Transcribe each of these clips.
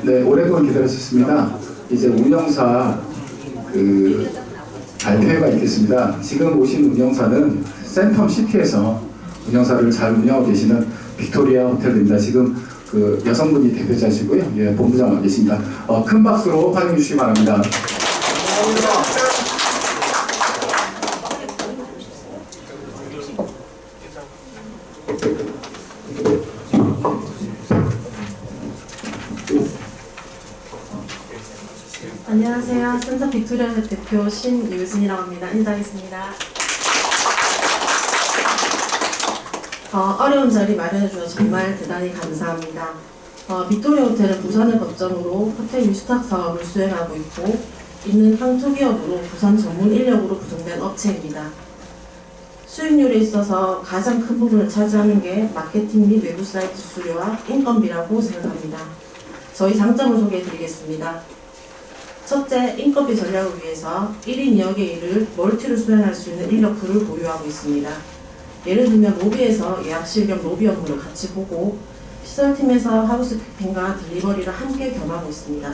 네, 오랫동안 기다리셨습니다. 이제 운영사 발표회가 있겠습니다. 지금 오신 운영사는 센텀시티에서 운영사를 잘 운영하고 계시는 빅토리아 호텔입니다. 지금 여성분이 대표자시고요. 예, 본부장 계십니다. 큰 박수로 환영해 주시기 바랍니다. 안녕하세요. 센터 빅토리아 대표 신유진이라고 합니다. 인사하겠습니다. 어려운 자리 마련해주셔서 정말 대단히 감사합니다. 빅토리아 호텔은 부산을 거점으로 호텔 위스탁 사업을 수행하고 있고 있는 황토기업으로 부산 전문 인력으로 구성된 업체입니다. 수익률에 있어서 가장 큰 부분을 차지하는 게 마케팅 및 외부 사이트 수료와 인건비라고 생각합니다. 저희 장점을 소개해드리겠습니다. 첫째, 인건비 전략을 위해서 1인 2역의 일을 멀티로 수행할 수 있는 인력풀을 보유하고 있습니다. 예를 들면 로비에서 예약실 겸 로비 업무를 같이 보고 시설팀에서 하우스키핑과 딜리버리를 함께 겸하고 있습니다.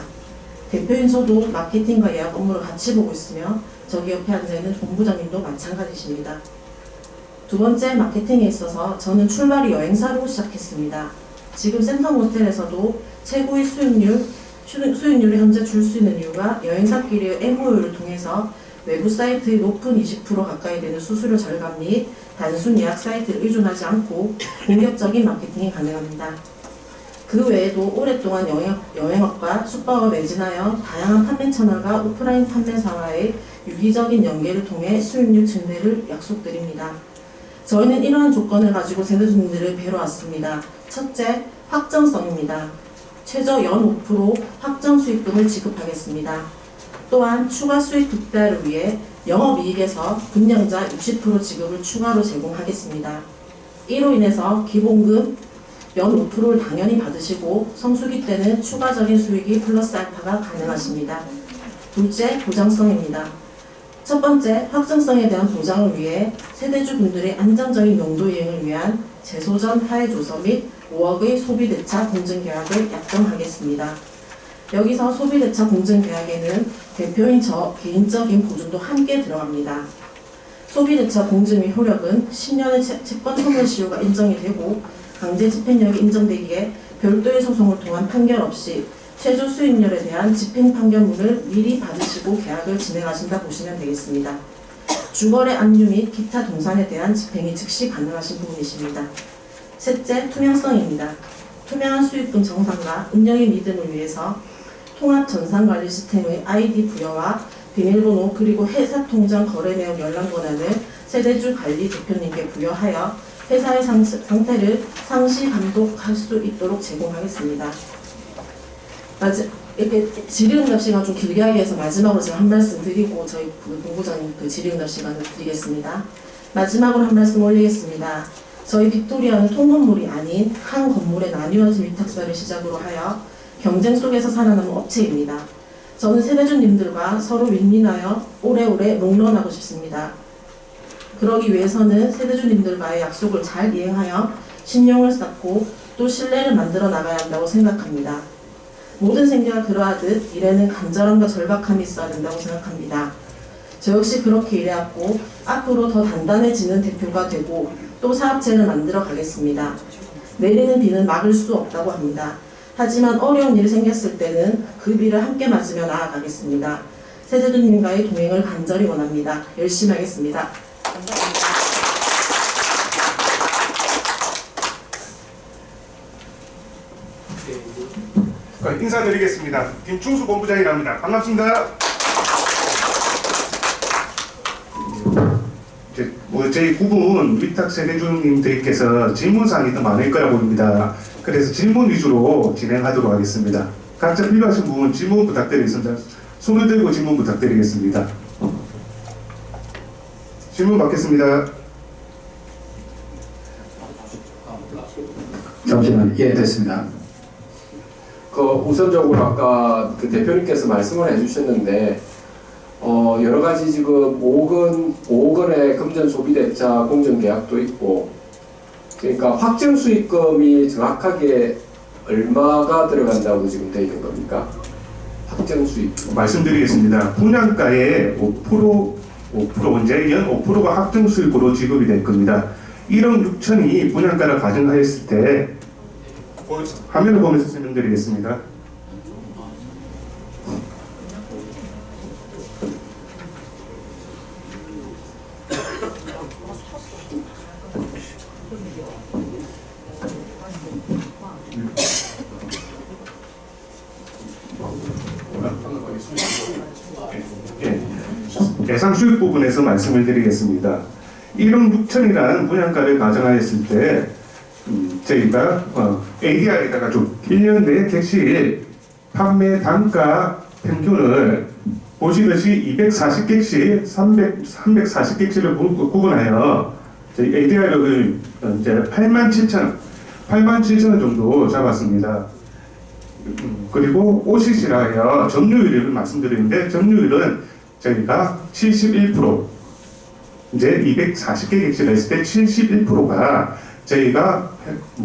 대표인 저도 마케팅과 예약 업무를 같이 보고 있으며 저기 옆에 앉아있는 본부장님도 마찬가지십니다. 두 번째, 마케팅에 있어서 저는 출발이 여행사로 시작했습니다. 지금 센텀 호텔에서도 최고의 수익률이 현재 줄 수 있는 이유가 여행사끼리의 MOU를 통해서 외부 사이트의 높은 20% 가까이 되는 수수료 절감 및 단순 예약 사이트를 의존하지 않고 공격적인 마케팅이 가능합니다. 그 외에도 오랫동안 여행업과 숙박을 매진하여 다양한 판매 채널과 오프라인 판매사와의 유기적인 연계를 통해 수익률 증대를 약속드립니다. 저희는 이러한 조건을 가지고 세대주님들을 뵈러 왔습니다. 첫째, 확정성입니다. 최저 연 5% 확정 수익금을 지급하겠습니다. 또한 추가 수익 극대화를 위해 영업이익에서 분량자 60% 지급을 추가로 제공하겠습니다. 이로 인해서 기본금 연 5%를 당연히 받으시고 성수기 때는 추가적인 수익이 플러스 알파가 가능하십니다. 둘째, 보장성입니다. 첫 번째, 확정성에 대한 보장을 위해 세대주분들의 안정적인 용도이행을 위한 재소전 하해조서 및 5억의 소비대차 공증계약을 약정하겠습니다. 여기서 소비대차 공증계약에는 대표인 저 개인적인 보증도 함께 들어갑니다. 소비대차 공증 및 효력은 10년의 채권 소멸시효가 인정이 되고 강제 집행력이 인정되기에 별도의 소송을 통한 판결 없이 최저 수익률에 대한 집행 판결문을 미리 받으시고 계약을 진행하신다 보시면 되겠습니다. 주거래 압류 및 기타 동산에 대한 집행이 즉시 가능하신 부분이십니다. 셋째, 투명성입니다. 투명한 수익금 정산과 운영의 믿음을 위해서 통합 전산관리 시스템의 아이디 부여와 비밀번호 그리고 회사 통장 거래 내역 열람 권한을 세대주 관리 대표님께 부여하여 회사의 상태를 상시 감독할 수 있도록 제공하겠습니다. 이렇게 질의응답 시간 좀 길게 하기 위해서 마지막으로 제가 한 말씀 드리고 저희 본부장님 질의응답 시간을 드리겠습니다. 마지막으로 한 말씀 올리겠습니다. 저희 빅토리아는 통건물이 아닌 한 건물에 나뉘어진 위탁사를 시작으로 하여 경쟁 속에서 살아남은 업체입니다. 저는 세대주님들과 서로 윈윈하여 오래오래 롱런하고 싶습니다. 그러기 위해서는 세대주님들과의 약속을 잘 이행하여 신용을 쌓고 또 신뢰를 만들어 나가야 한다고 생각합니다. 모든 생계가 그러하듯 일에는 간절함과 절박함이 있어야 된다고 생각합니다. 저 역시 그렇게 일해왔고 앞으로 더 단단해지는 대표가 되고 또 사업체를 만들어 가겠습니다. 내리는 비는 막을 수 없다고 합니다. 하지만 어려운 일이 생겼을 때는 그 비를 함께 맞으며 나아가겠습니다. 세대주님과의 동행을 간절히 원합니다. 열심히 하겠습니다. 감사합니다. 인사드리겠습니다. 김충수 본부장이랍니다. 반갑습니다. 저희 9분 위탁 세대주님들께서 질문사항이 더 많을 거라 보입니다. 그래서 질문 위주로 진행하도록 하겠습니다. 각자 필요하신 부분 질문 부탁드리겠습니다. 손을 들고 질문 부탁드리겠습니다. 질문 받겠습니다. 잠시만요. 예, 됐습니다. 우선적으로 아까 대표님께서 말씀을 해주셨는데 여러 가지 지금 5억 원의 금전 소비대차 공정 계약도 있고 그러니까 확정 수익금이 정확하게 얼마가 들어간다고 지금 되어 있는 겁니까? 확정 수익금. 말씀드리겠습니다. 분양가의 5% 이제 연 5%가 확정 수익으로 지급이 될 겁니다. 1억 6천이 분양가를 가정하였을 때 화면을 보면서 설명드리겠습니다. 예, 예상 수익 부분에서 말씀을 드리겠습니다. 1억 6천이라는 분양가를 가정하였을 때 저희가 ADR에다가 좀 1년 내에 객실 판매 단가 평균을 보시듯이 240객실, 340객실을 구분하여 저희 ADR을 이제 87,000원 정도 잡았습니다. 그리고 OCC라 하여 점유율을 말씀드리는데 점유율은 저희가 71%, 이제 240개 객실을 했을 때 71%가 저희가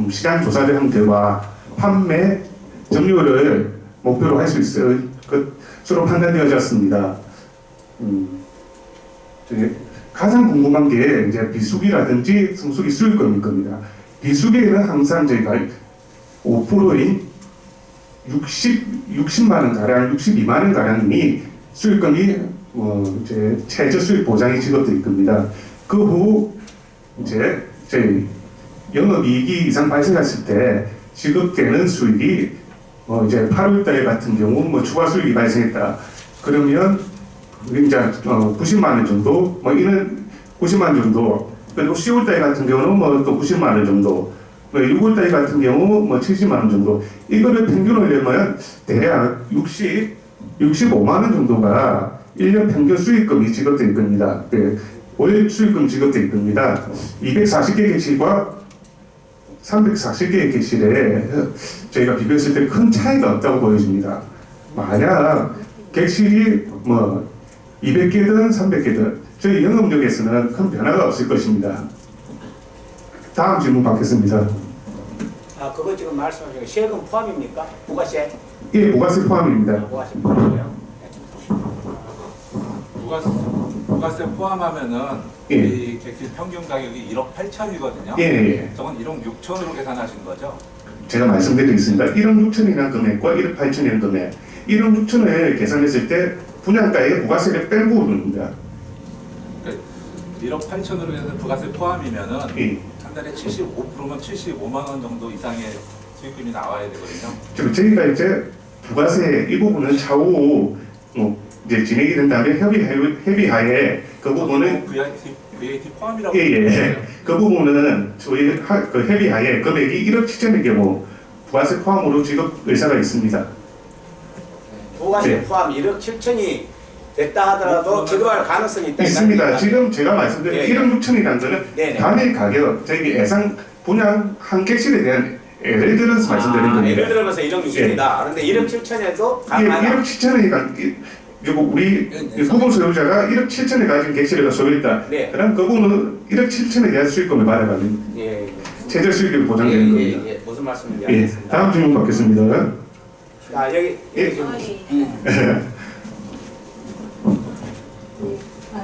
시장 조사를 한 결과 판매 점유율을 목표로 할 수 있을 것으로 판단되어졌습니다. 가장 궁금한 게 이제 비수기라든지 성수기 수익금일 겁니다. 비수기에는 항상 저희가 5%인 60만 원 가량, 62만 원 가량이 수익금이 이제 최저 수익 보장이 지급될 겁니다. 그 후 이제 저희 영업이익이 이상 발생했을 때 지급되는 수익이 이제 8월달 같은 경우 추가 수익이 발생했다. 그러면 이제 90만 원 정도, 이는 90만 원 정도. 그리고 10월달 같은 경우는 또 90만 원 정도. 6월달 같은 경우 70만 원 정도. 이거를 평균을 내면 대략 65만 원 정도가 1년 평균 수익금이 지급될 겁니다. 월 수익금 지급될 겁니다. 240개 객실과 340개의 객실에 저희가 비교했을 때 큰 차이가 없다고 보여집니다. 만약 객실이 200개든 300개든 저희 영업력에서는 큰 변화가 없을 것입니다. 다음 질문 받겠습니다. 그거 지금 말씀하신 게 세금 포함입니까? 부가세? 예, 부가세 포함입니다. 부가세 포함이요? 부가세 포함하면은 예. 이 객실 평균 가격이 1억 8천이거든요. 예. 저건 1억 6천으로 계산하신 거죠? 제가 말씀드리겠습니다. 1억 6천이라는 금액과 1억 8천이라는 금액. 1억 6천을 계산했을 때 분양가에 부가세를 뺀 부분입니다. 1억 8천으로 해서 부가세 포함이면은 예. 한 달에 75%면 75만 원 정도 이상의 수익금이 나와야 되거든요. 지금 저희가 이제 부가세 이 부분은 차후 이제 진행이 된 다음에 협의하에 그 부분은 VAT 포함이라고. 예. 그 부분은 저희 그 협의하에 금액이 1억 7천의 경우 부가세 포함으로 지급 의사가 있습니다. 부가세 네. 포함 1억 7천이 됐다 하더라도 지급할 가능성이 있다. 있습니다. 지금 제가 말씀드린 예. 1억 6천이라는 것은 네네. 단일 가격, 저희 예상 분양 한 객실에 대한 예를 들어서 말씀드린 겁니다. 예를 들어서 1억 6천이다. 그런데 1억 7천에도 예, 1억 7천이니까 그리고 우리 구분 소유자가 1억 7천에 가진 객실을 소유했다. 네. 그럼 그분은 1억 7천에 대한 수익금을 받아가는 예. 최저 수익이 보장되는 겁니다. 예. 무슨 말씀인지 예, 알겠습니다. 다음 질문 받겠습니다. 여기 예. 지금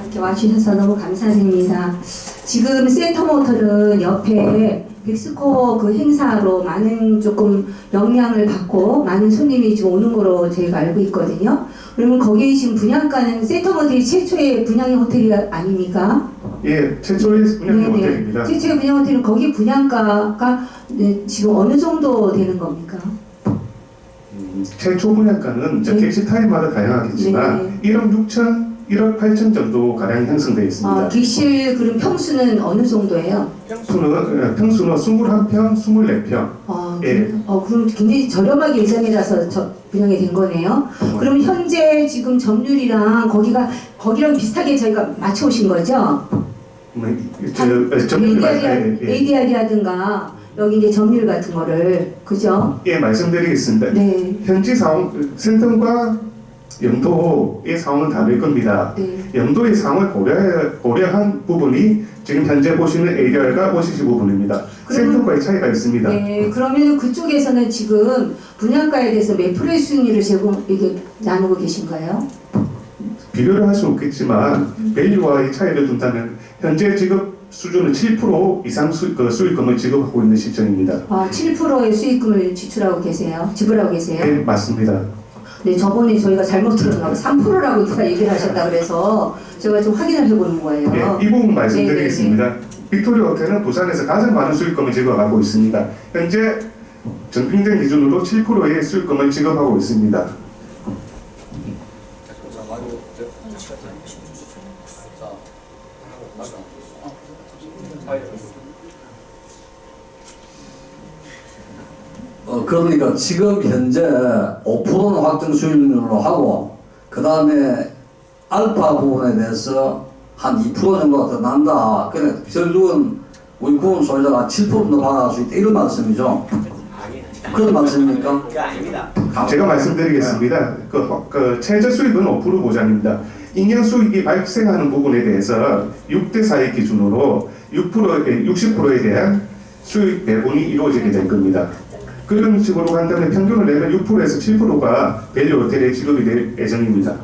이렇게 와주셔서 너무 감사드립니다. 지금 센터모터는 옆에 백스코 그 행사로 많은 조금 영향을 받고 많은 손님이 지금 오는 거로 저희가 알고 있거든요. 그러면 거기 지금 분양가는 센터모터이 최초의 분양형 호텔이 아닙니까? 예, 최초의 분양형 호텔입니다. 최초의 분양 호텔은 거기 분양가가 지금 어느 정도 되는 겁니까? 최초 분양가는 네. 객실 타입마다 다양하겠지만 1억 6천, 1억 8천 정도 가량 형성되어 있습니다. 객실 그럼 평수는 어느 정도예요? 평수는 21평, 24평. 예. 그럼 굉장히 저렴하게 예정이라서 분양이 된 거네요. 그럼 현재 지금 점유율이랑 거기랑 비슷하게 저희가 맞춰오신 거죠? ADR이라든가 여기 이제 점유율 같은 거를 그죠? 예, 말씀드리겠습니다. 네. 현지 상황, 센텀과 영도의 상황은 다를 겁니다. 네. 영도의 상황을 고려한 부분이 지금 현재 보시는 ADR과 OCC 부분입니다. 센터과의 차이가 있습니다. 네, 그러면 그쪽에서는 지금 분양가에 대해서 몇 프로의 수익률을 이게 나누고 계신가요? 비교를 할 수 없겠지만 밸류와의 차이를 둔다면 현재 지급 수준은 7% 이상 수익금을 지급하고 있는 실정입니다. 7%의 수익금을 지출하고 계세요? 지불하고 계세요? 네, 맞습니다. 네, 저번에 저희가 잘못 들었나 3%라고 누가 얘기를 하셨다 그래서 제가 좀 확인을 해보는 거예요. 네, 이 부분 말씀드리겠습니다. 빅토리아 호텔은 부산에서 가장 많은 수익금을 지급하고 있습니다. 현재 전평생 기준으로 7%의 수익금을 지급하고 있습니다. 그러니까 지금 현재 5%는 확정 수익률로 하고 그 다음에 알파 부분에 대해서 한 2% 정도가 더 난다. 그래 결국은 우리 구원 소유자가 7%도 받아갈 수 있다 이런 말씀이죠. 그런 말씀입니까? 그게 아닙니다. 제가 말씀드리겠습니다. 그 최저 수익은 5% 보장입니다. 잉여 수익이 발생하는 부분에 대해서 6대4의 기준으로 60%에 대한 수익 배분이 이루어지게 될 겁니다. 그런 식으로 간다면 평균을 내면 6%에서 7%가 밸류 호텔에 지급이 될 예정입니다.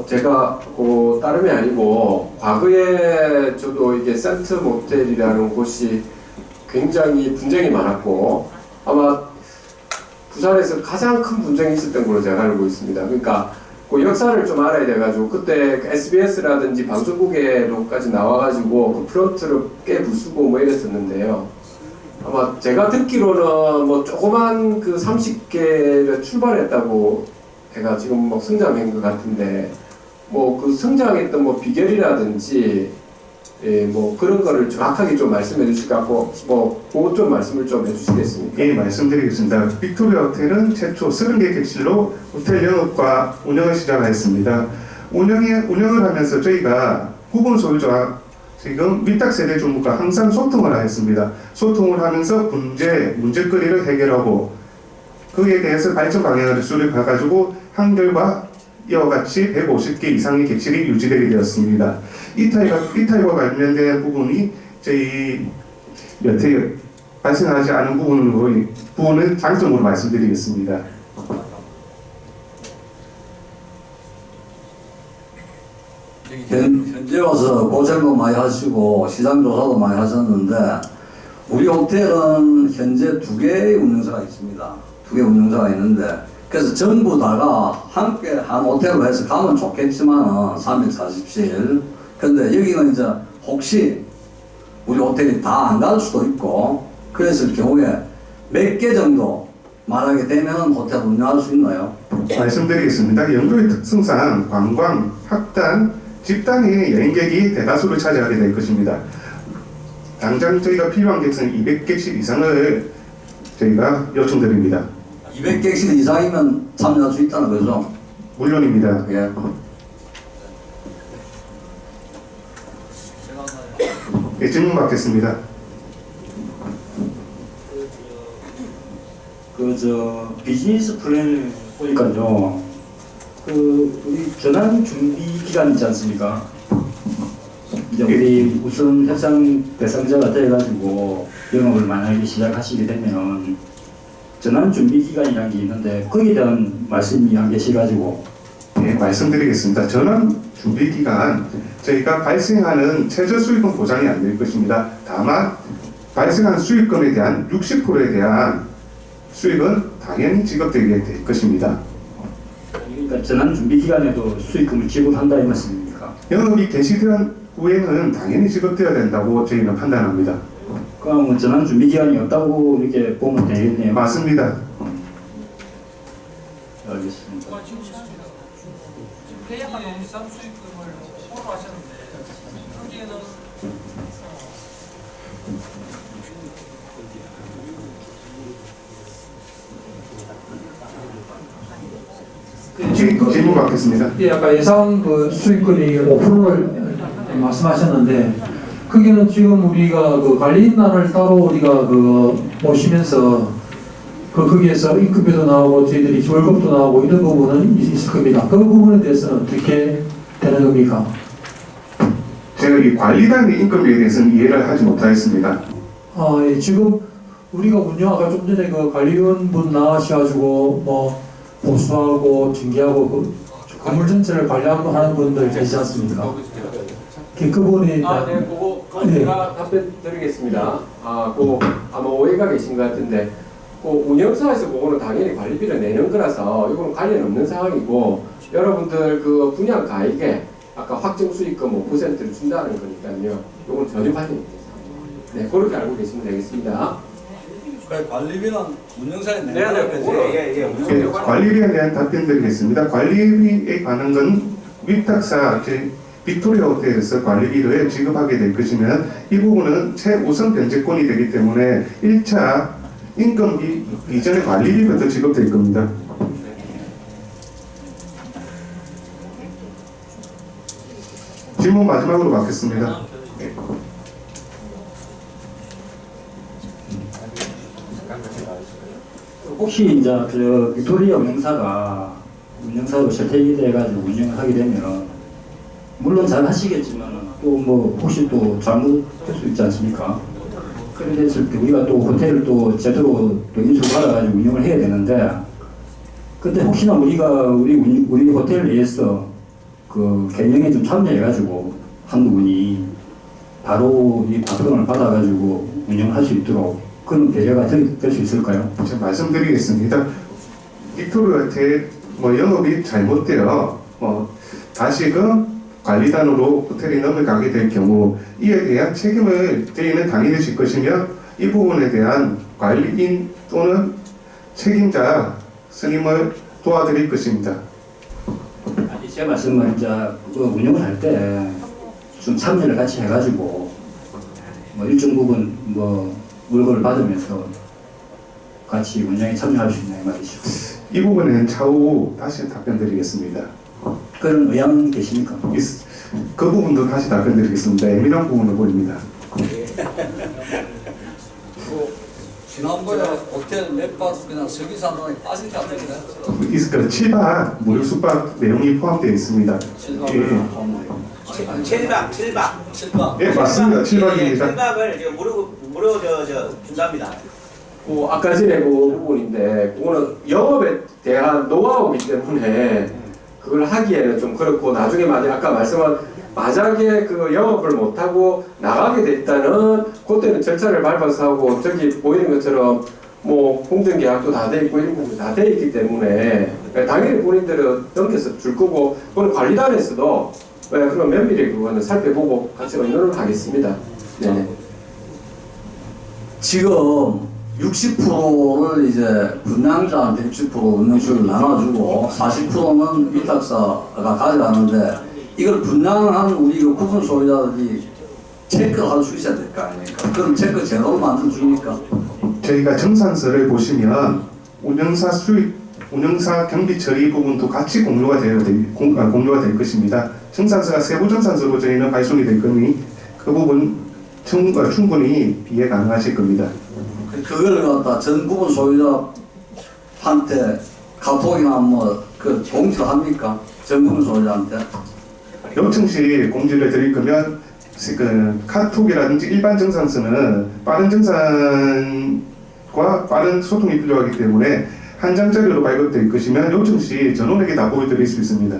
제가 다름이 아니고 과거에 저도 이게 센트 모텔이라는 곳이 굉장히 분쟁이 많았고 아마 부산에서 가장 큰 분쟁이 있었던 걸로 제가 알고 있습니다. 그러니까 그 역사를 좀 알아야 돼가지고 그때 SBS라든지 방송국에로까지 나와가지고 그 프런트를 꽤 부수고 뭐 이랬었는데요. 아마 제가 듣기로는 뭐 조그만 그 30개를 출발했다고 제가 지금 뭐 성장한 것 같은데 뭐 그 성장했던 뭐 비결이라든지 뭐 그런 거를 정확하게 좀 말씀해 주실 것 같고 뭐 그것 좀 말씀을 좀 해주시겠습니까? 예, 말씀드리겠습니다. 빅토리아 호텔은 최초 30개 객실로 호텔 영업과 운영을 시작했습니다. 운영을 하면서 저희가 구분 소유자와 지금 위탁 세대 주무가 항상 소통을 하였습니다. 소통을 하면서 문제거리를 해결하고 그에 대해서 발전 방향을 수립해가지고 한결과 이와 같이 150개 이상의 객실이 유지되게 되었습니다. 이 타입과 관련된 부분이 저희 여태 발생하지 않은 부분은 장점으로 말씀드리겠습니다. 현재 와서 고생도 많이 하시고 시장 조사도 많이 하셨는데 우리 호텔은 현재 2개의 운영사가 있습니다. 2개 운영사가 있는데 그래서 전부 다가 함께 한 호텔로 해서 가면 좋겠지만 340실 근데 여기는 이제 혹시 우리 호텔이 다 안 갈 수도 있고 그랬을 경우에 몇 개 정도 말하게 되면 호텔 운영할 수 있나요? 말씀드리겠습니다. 영도의 특성상 관광, 학단, 집단의 여행객이 대다수를 차지하게 될 것입니다. 당장 저희가 필요한 객실은 200객실 이상을 저희가 요청드립니다. 200객실 이상이면 참여할 수 있다는 거죠? 물론입니다. 예. 예, 질문 받겠습니다. 비즈니스 플랜을 보니까요. 우리 전환 준비 기간 있지 않습니까? 이제 우리 우선 협상 대상자가 돼가지고 영업을 만약에 시작하시게 되면 전환 준비 기간이라는 게 있는데 거기에 대한 말씀이 안 계셔가지고 네, 말씀드리겠습니다. 전환 준비 기간 저희가 발생하는 최저 수익금 보장이 안 될 것입니다. 다만 발생한 수익금에 대한 60%에 대한 수익은 당연히 지급되게 될 것입니다. 그러니까 전환 준비 기간에도 수익금을 지급한다 이 말씀입니까? 영업이 개시된 후에는 당연히 지급되어야 된다고 저희는 판단합니다. 그럼 전환 준비 기간이 없다고 이렇게 보면 되겠네요. 맞습니다. 알겠습니다. 계약한 이상 수익금을 포로 하셨는데 거기에는 질문 받겠습니다. 예, 아까 예상 그 수익금이 5%를 말씀하셨는데 거기는 지금 우리가 그 관리인단을 따로 우리가 그 모시면서 거기에서 인건비도 나오고 저희들이 월급도 나오고 이런 부분은 있을 겁니다. 그 부분에 대해서는 어떻게 되는 겁니까? 제가 이 관리단의 인건비에 대해서는 이해를 하지 못하겠습니다. 예, 지금 우리가 운영하가 좀 전에 그 관리위원분 나와셔가지고 뭐 보수하고 징계하고 그 건물 전체를 관리하고 하는 분들 계시지 않습니까? 그분이 네, 그거 네. 제가 답변 드리겠습니다. 아마 오해가 계신 것 같은데, 운영사에서 그거는 당연히 관리비를 내는 거라서 이거는 관련 없는 상황이고, 여러분들 그 분양 가액에 아까 확정 수익금 5%를 준다는 거니까요. 이건 전혀 관련이 없는 상황입니다. 네, 그렇게 알고 계시면 되겠습니다. 관리비는 운영사에 네, 내는 거지. 예, 관리비에 대한 답변 드리겠습니다. 관리비에 관한 건 위탁사 빅토리아 호텔에서 관리비를 지급하게 될 것이면 이 부분은 최우선 변제권이 되기 때문에 1차 인건비 이전의 관리비부터 지급될 겁니다. 질문 마지막으로 받겠습니다. 혹시 이제 그 빅토리아 운영사로 채택이 돼가지고 운영을 하게 되면 물론 잘 하시겠지만 또 뭐 혹시 또 잘못될 수 있지 않습니까? 그래 됐을 때 우리가 또 호텔을 또 제대로 또 인수를 받아가지고 운영을 해야 되는데 그때 혹시나 우리 호텔 내에서 그 개명에 좀 참여해가지고 한 분이 바로 이 파트너를 받아가지고 운영할 수 있도록 그런 배려가 될 수 있을까요? 제가 말씀드리겠습니다. 빅토리아 호텔 영업이 잘못되어 다시금 관리단으로 호텔이 넘어가게 될 경우 이에 대한 책임을 저희는 당연히 질 것이며 이 부분에 대한 관리인 또는 책임자 스님을 도와드릴 것입니다. 아니 제 말씀은 이제 그 운영을 할 때 좀 참여를 같이 해가지고 일정 부분 물건을 받으면서 같이 운영에 참여할 수 있는 말이죠. 이 부분은 차후 다시 답변드리겠습니다. 그런 의향 계십니까? 그 부분도 다시 답변드리겠습니다. 예민한 부분을 보입니다. 지난번에 호텔 넷박 그냥 서기사단에 빠진 것 같은데. 그 7박 무료 숙박 내용이 포함되어 있습니다. 예. 7박. 예, 맞습니다. 7박입니다. 7박을 무료 준답니다. 아까 전에 그 부분인데, 그거는 영업에 대한 노하우이기 때문에 그걸 하기에는 좀 그렇고, 나중에 아까 말씀한 만약에 그 영업을 못하고 나가게 됐다는 그때는 절차를 밟아서 하고, 저기 보이는 것처럼 공정계약도 다 돼 있고 이런 부분이 다 돼 있기 때문에 당연히 본인들은 넘겨서 줄 거고, 그건 관리단에서도 그런 면밀히 그거는 살펴보고 같이 의논을 하겠습니다. 네. 지금 60%를 이제 분양자한테 60% 운영수를 나눠주고 40%는 위탁사가 가져가는데 이걸 분양한 우리 그 구분 소유자들이 체크를 할 수 있어야 될 거 아닙니까? 그럼 체크 제대로 만들어줍니까? 저희가 정산서를 보시면 운영사 경비 처리 부분도 같이 공유가 될 것입니다. 정산서가 세부 정산서로 저희는 발송이 될 거니 그 부분 충분히 이해 가능하실 겁니다. 그걸 갖다 전 부분 소유자한테 카톡이나 그 공지를 합니까? 전 부분 소유자한테? 요청 시 공지를 드릴 거면 그 카톡이라든지 일반 정산서는 빠른 정산과 빠른 소통이 필요하기 때문에 한 장 자료로 발급될 것이면 요청 시 전원에게 다 보여드릴 수 있습니다.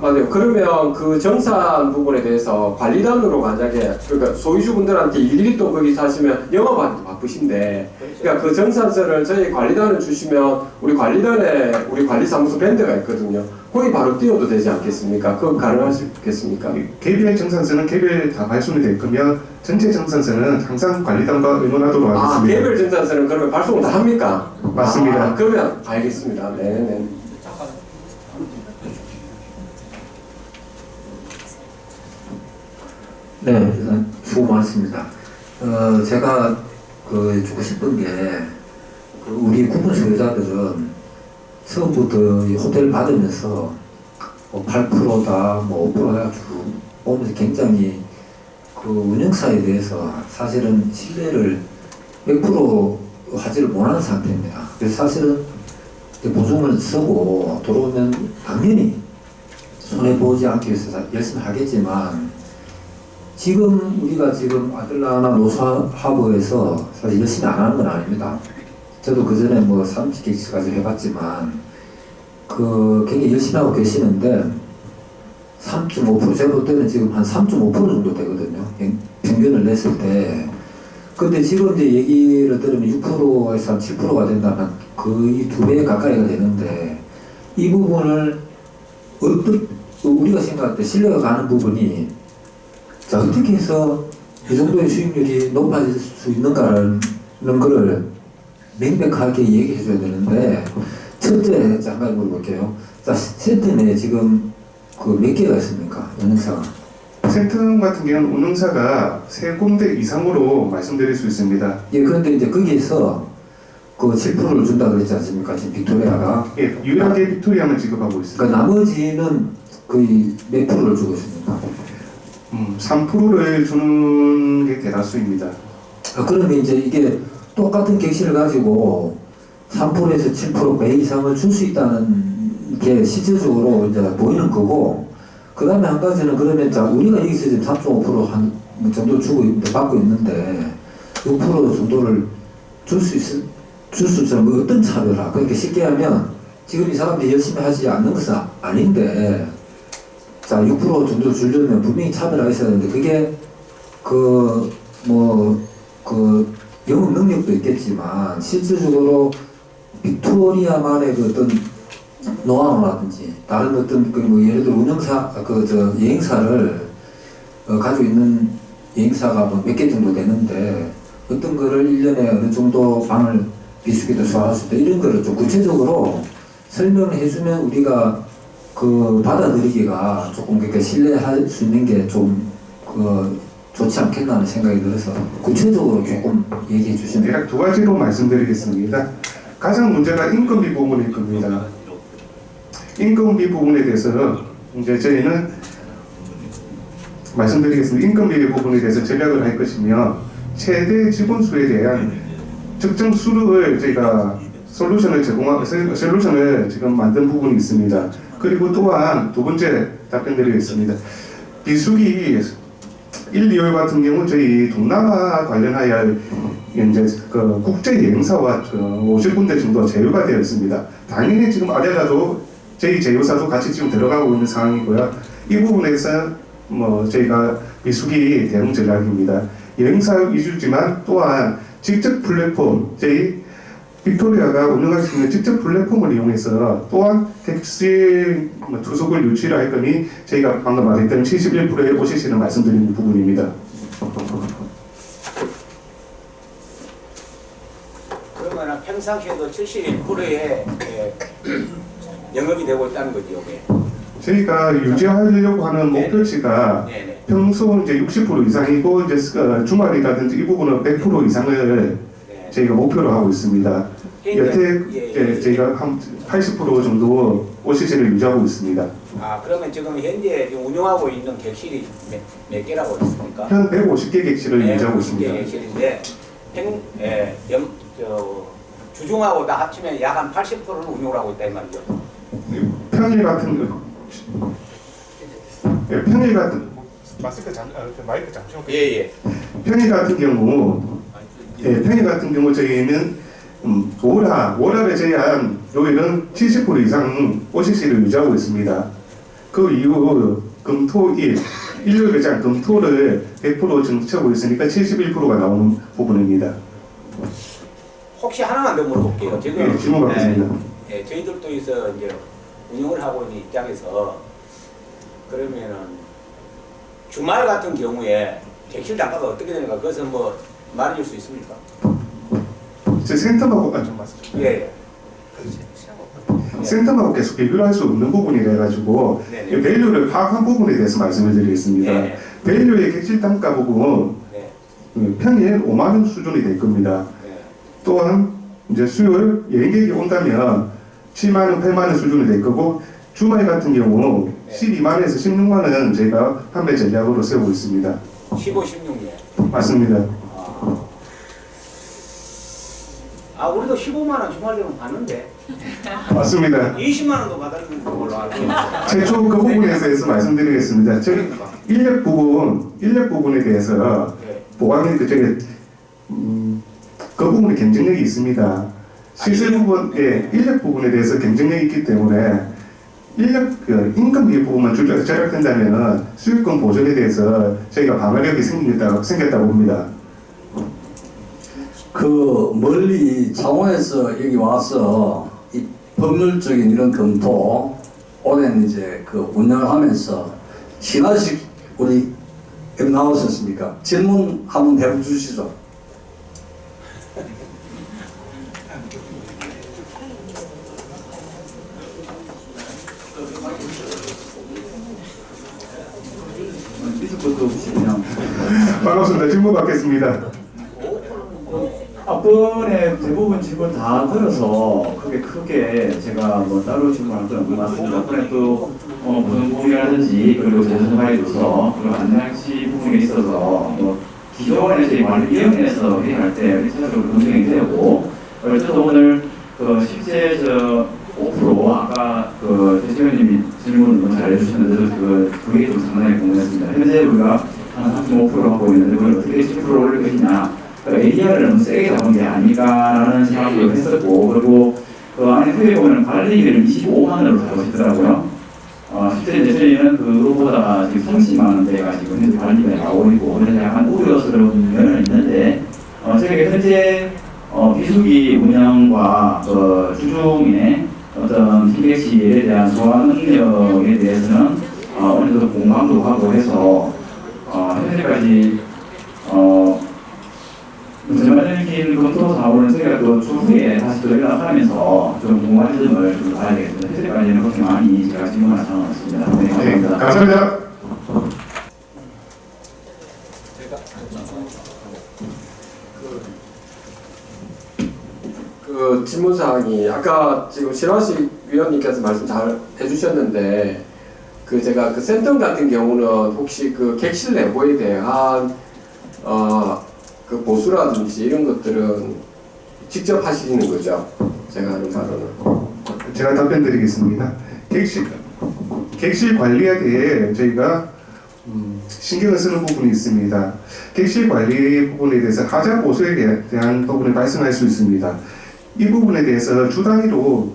맞아요. 그러면 그 정산 부분에 대해서 관리단으로 만약에 그러니까 소유주분들한테 일일이 또 거기서 하시면 영업하기 바쁘신데, 그러니까 그 정산서를 저희 관리단을 주시면 우리 관리단에 우리 관리사무소 밴드가 있거든요. 거기 바로 띄워도 되지 않겠습니까? 그거 가능하시겠습니까? 개별 정산서는 개별 다 발송이 될 거면 전체 정산서는 항상 관리단과 의논하도록 하겠습니다. 개별 정산서는 그러면 발송을 다 합니까? 맞습니다. 그러면 알겠습니다. 네. 네, 수고 많습니다. 제가 주고 싶은 게 우리 구분 소유자들은 처음부터 이 호텔 받으면서 8%다, 5%다 주고 오면서 굉장히 그 운영사에 대해서 사실은 신뢰를 100% 하지를 못하는 상태입니다. 그래서 사실은 보증을 쓰고 들어오면 당연히 손해보지 않기 위해서 열심히 하겠지만 지금 우리가 지금 아들라나 노사하버에서 사실 열심히 안 하는 건 아닙니다. 저도 그 전에 뭐 30개까지 해봤지만 굉장히 열심히 하고 계시는데 3.5% 제가 볼 때는 지금 한 3.5% 정도 되거든요. 평균을 냈을 때. 근데 지금 이제 얘기를 들으면 6%에서 한 7%가 된다면 거의 2배 가까이가 되는데 이 부분을 우리가 생각할 때 신뢰가 가는 부분이 자, 어떻게 해서 이 정도의 수익률이 높아질 수 있는가라는 거를 명백하게 얘기해 줘야 되는데 첫째, 잠깐 물어볼게요. 자, 센터 내에 지금 몇 개가 있습니까? 운영사가? 센터 같은 경우는 운영사가 3군데 이상으로 말씀드릴 수 있습니다. 예, 그런데 이제 거기에서 7%를 준다 그랬지 않습니까? 지금 빅토리아가. 예, 유일하게 빅토리아만 지급하고 있습니다. 그러니까 나머지는 거의 몇 프로를 주고 있습니까? 3%를 주는 게 대다수입니다. 그러면 이제 이게 똑같은 객실을 가지고 3%에서 7%배 이상을 줄 수 있다는 게 실질적으로 이제 보이는 거고, 그 다음에 한 가지는 그러면 자, 우리가 여기서 지금 3.5% 한 정도 받고 있는데 6% 정도를 줄 수 있으면 어떤 차별화? 그러니까 쉽게 하면 지금 이 사람들이 열심히 하지 않는 것은 아닌데 자, 6% 정도 주려면 분명히 차별화가 있어야 되는데 그게 영업 능력도 있겠지만 실질적으로 빅토리아만의 어떤 노하우라든지 다른 어떤 예를 들어 운영사 여행사를 가지고 있는 여행사가 몇 개 정도 되는데 어떤 거를 1년에 어느 정도 방을 비수기도 소화할 수 있다 이런 거를 좀 구체적으로 설명을 해주면 우리가 받아들이기가 조금 그렇게 신뢰할 수 있는 게 좀 좋지 않겠나 하는 생각이 들어서 구체적으로 조금 얘기해 주시면. 대략 2가지로 말씀드리겠습니다. 가장 문제가 인건비 부분일 겁니다. 인건비 부분에 대해서 이제 저희는 말씀드리겠습니다. 인건비 부분에 대해서 전략을 할 것이며 최대 직원수에 대한 적정 수를 저희가 솔루션을 지금 만든 부분이 있습니다. 그리고 또한 2번째 답변드리겠습니다. 비수기 1, 2월 같은 경우 저희 동남아 관련하여 이제 국제 여행사와 50군데 정도 제휴가 되어 있습니다. 당연히 지금 아델라도 저희 제휴사도 같이 지금 들어가고 있는 상황이고요. 이 부분에서 저희가 비수기 대응 전략입니다. 여행사 위주지만 또한 직접 플랫폼, 저희 빅토리아가 운영할 수 있는 직접 플랫폼을 이용해서 또한 객실 투숙을 유치를 할 거니 저희가 방금 말했던 71%의 OCC를 말씀드리는 부분입니다. 그러면 평상시에도 71%의 영업이 되고 있다는 거죠, 이게. 저희가 유지하려고 하는 목표치가 평소 이제 60% 이상이고 이제 주말이라든지 이 부분은 100% 이상을 저희가 목표로 하고 있습니다. 여태 저희가 한 80% 정도 OCC를 유지하고 있습니다. 아, 그러면 지금 현재 운영하고 있는 객실이 몇 개라고 했습니까? 한 150개 객실을 유지하고 있습니다. 150개 객실인데 주중하고 다 합치면 약 한 80%를 운영을 하고 있다 이 말이죠. 평일 같은 마이크 잠시만. 예. 평일 같은 경우 저희는 월화를 제외한 요일은 70% 이상 OCC를 유지하고 있습니다. 그 이후 금토일, 일요일 제한 금토를 100% 정치하고 있으니까 71%가 나오는 부분입니다. 혹시 하나만 더 물어볼게요. 지금 질문 받겠습니다. 저희들도 이제 운영을 하고 있는 입장에서 그러면은 주말 같은 경우에 객실 단가가 어떻게 되는가 그것은 말해줄 수 있습니까? 제 센터하고 좀 말씀. 예. 센터하고 계속 비교를 할 수 없는 부분이라 가지고 밸류를 파악한 부분에 대해서 말씀을 드리겠습니다. 밸류의 객실 단가 부분 평일 5만 원 수준이 될 겁니다. 또한 이제 수요일 여행객이 온다면 7만 원, 8만 원 수준이 될 거고 주말 같은 경우 12만에서 16만 원 저희가 판매 전략으로 세우고 있습니다. 15, 16년. 맞습니다. 아 우리도 15만 원 주말제로 받는데 맞습니다. 20만 원도 받는 걸로 알고 있어요. 최초 그 부분에 대해서 말씀드리겠습니다. 저희 인력 부분에 대해서 보강이 그 부분에 경쟁력이 있습니다. 시설 부분, 인력 부분에 대해서 경쟁력이 있기 때문에 임금비 부분만 절약된다면 수익금 보전에 대해서 저희가 방어력이 생겼다고 봅니다. 그 멀리 창원에서 여기 와서 이 법률적인 이런 검토 오랜 이제 그 운영을 하면서 신하식 우리 여기 나오셨습니까? 질문 한번 해주시죠. 것도 없이 그냥 반갑습니다. 질문 받겠습니다. 앞번에 대부분 질문 다 들어서 크게 제가 뭐 따로 질문할 건 없는 것 같습니다. 앞번에 또 무슨 부분이라든지 그리고 재선발해줘서 그리고 안양시 부분에 있어서 뭐 기존에 저희 관리위원회에서 회의할 때 일차적으로 검증이 되고 어쨌든 오늘 그 실제 5% 아까 그 대표님이 질문을 너무 잘 해주셨는데 그게 좀 상당히 궁금했습니다. 현재 우리가 한 3.5% 하고 있는데 그걸 어떻게 10% 올릴 것이냐, ADR을 너무 세게 잡은 게 아닌가라는 생각을 했었고, 그리고 그 안에 후에 보면 관리비를 25만 원으로 잡으시더라고요. 실제 이제 저희는 그거보다 지금 30만 원대가 지금 현재 관리비가 나오고 있고, 그래서 약간 우려스러운 면은 있는데, 저희가 현재 비수기 운영과 주중에 어떤 PBX에 대한 소화 능력에 대해서는 어느 정도 공감도 하고 해서 현재까지 전반적인 검토 사업을 저희가 또 추후에 다시 또 연락하면서 좀 궁금한 점을 좀 봐야 되겠습니다. 현재까지는 그렇게 많이 제가 질문할 상황은 없습니다. 네, 감사합니다. 네, 감사합니다. 그 질문사항이 아까 지금 신화식 위원님께서 말씀 잘 해주셨는데 그 제가 그 센터 같은 경우는 혹시 그 객실 내부에 대한 그 보수라든지 이런 것들은 직접 하시는 거죠? 제가 하는 바로는. 제가 답변 드리겠습니다. 객실 관리에 대해 저희가 신경을 쓰는 부분이 있습니다. 객실 관리 부분에 대해서 하자 보수에 대한 부분을 발생할 수 있습니다. 이 부분에 대해서 주 단위로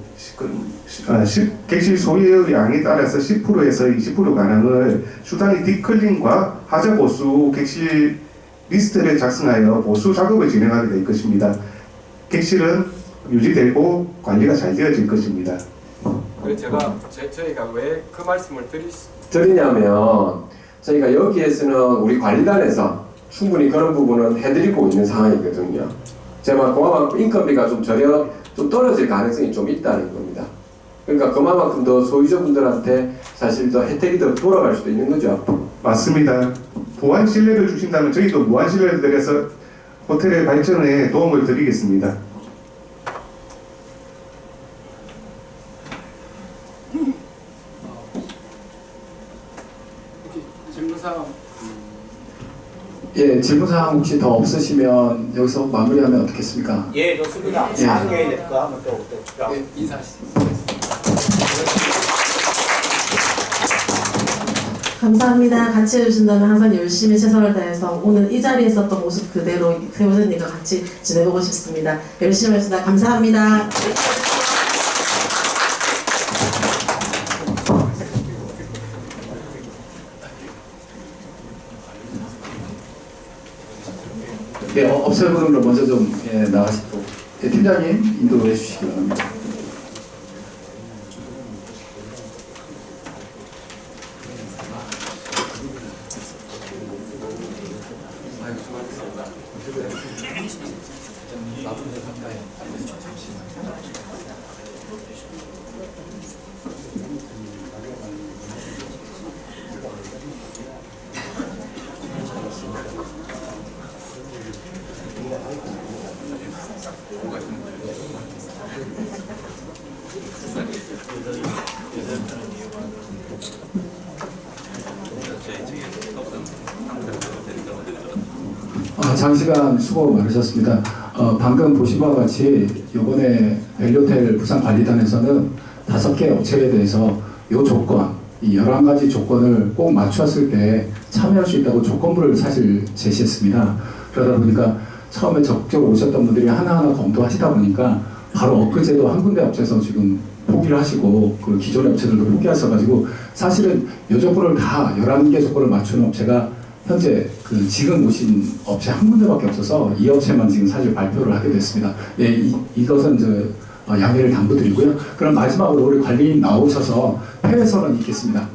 객실 소유 양에 따라서 10%에서 20% 가량을 주 단위 디클린과 하자 보수 객실 리스트를 작성하여 보수 작업을 진행하게 될 것입니다. 객실은 유지되고 관리가 잘 되어질 것입니다. 그래서 저희가 왜 그 말씀을 드리냐면 저희가 여기에서는 우리 관리단에서 충분히 그런 부분은 해드리고 있는 상황이거든요. 제가 그만큼 인건비가 좀 떨어질 가능성이 좀 있다는 겁니다. 그러니까 그만큼 더 소유자분들한테 사실 더 혜택이 더 돌아갈 수도 있는 거죠. 맞습니다. 보안 신뢰를 주신다면 저희도 무한 신뢰를 드려서 호텔의 발전에 도움을 드리겠습니다. 질문사항. 예, 질문사항 혹시 더 없으시면 여기서 마무리하면 어떻겠습니까? 예, 좋습니다. 예. 나중에 될까 하면 또 인사하시죠. 감사합니다. 같이 해주신다면 항상 열심히 최선을 다해서 오늘 이 자리에 있었던 모습 그대로 세호전님과 같이 지내보고 싶습니다. 열심히 하겠습니다. 감사합니다. 네, 업체분으로 먼저 좀 나가시도록 팀장님 인도해 주시기 바랍니다. 장시간 수고 많으셨습니다. 방금 보신 바와 같이 이번에 벨리호텔 부산관리단에서는 5개 업체에 대해서 이 조건, 이 11가지 조건을 꼭 맞췄을 때 참여할 수 있다고 조건부를 사실 제시했습니다. 그러다 보니까 처음에 적극적으로 오셨던 분들이 하나하나 검토하시다 보니까 바로 엊그제도 한 군데 업체에서 지금 포기를 하시고 그 기존의 업체들도 포기하셔가지고 사실은 이 조건을 다 11개 조건을 맞추는 업체가 현재 그 지금 오신 업체 한 군데밖에 없어서 이 업체만 지금 사실 발표를 하게 됐습니다. 예, 이것은 이제 양해를 당부드리고요. 그럼 마지막으로 우리 관리인 나오셔서 폐회 선언이 있겠습니다.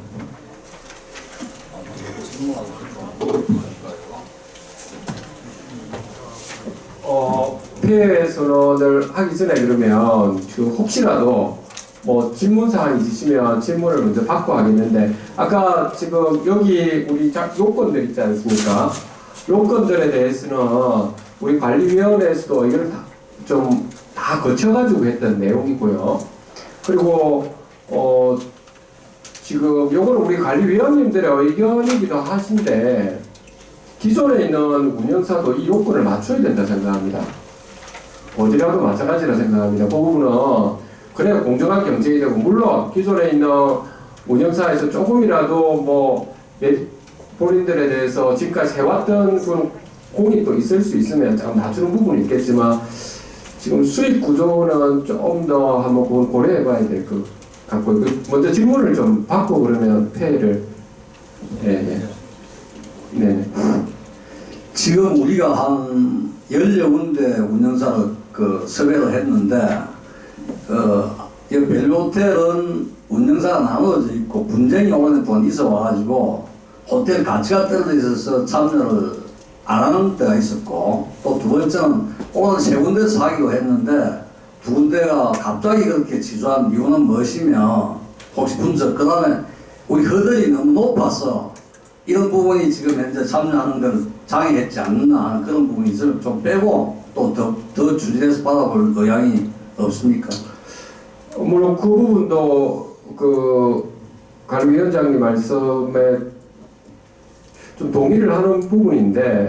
폐회 선언을 하기 전에 그러면 혹시라도 뭐 질문 사항이 있으시면 질문을 먼저 받고 하겠는데 아까 지금 여기 우리 요건들 있지 않습니까? 요건들에 대해서는 우리 관리위원회에서도 이걸 좀 다 거쳐가지고 했던 내용이고요. 그리고 지금 요거는 우리 관리위원님들의 의견이기도 하신데 기존에 있는 운영사도 이 요건을 맞춰야 된다 생각합니다. 어디라도 마찬가지라 생각합니다. 그 부분은 그래야 공정한 경쟁이 되고 물론 기존에 있는 운영사에서 조금이라도 뭐 본인들에 대해서 지금까지 해왔던 그런 공이 또 있을 수 있으면 조금 낮추는 부분이 있겠지만 지금 수익 구조는 좀 더 한번 고려해 봐야 될 것 같고요. 먼저 질문을 좀 받고 그러면 폐해를 네. 지금 우리가 한 10군데 운영사를 섭외를 했는데 이 벨리호텔은 운영사가 나눠져 있고 분쟁이 오랜 동안 있어 와가지고 호텔 가치가 떨어져 있어서 참여를 안 하는 데가 있었고 또 두 번째는 오늘 3군데서 하기로 했는데 2군데가 갑자기 그렇게 지주한 이유는 무엇이며 혹시 분석 그 다음에 우리 허들이 너무 높아서 이런 부분이 지금 현재 참여하는 걸 장애했지 않나 하는 그런 부분이 있으면 좀 빼고 또 더 추진해서 받아볼 의향이 없습니까? 물론 그 부분도 그 관리위원장님 말씀에 좀 동의를 하는 부분인데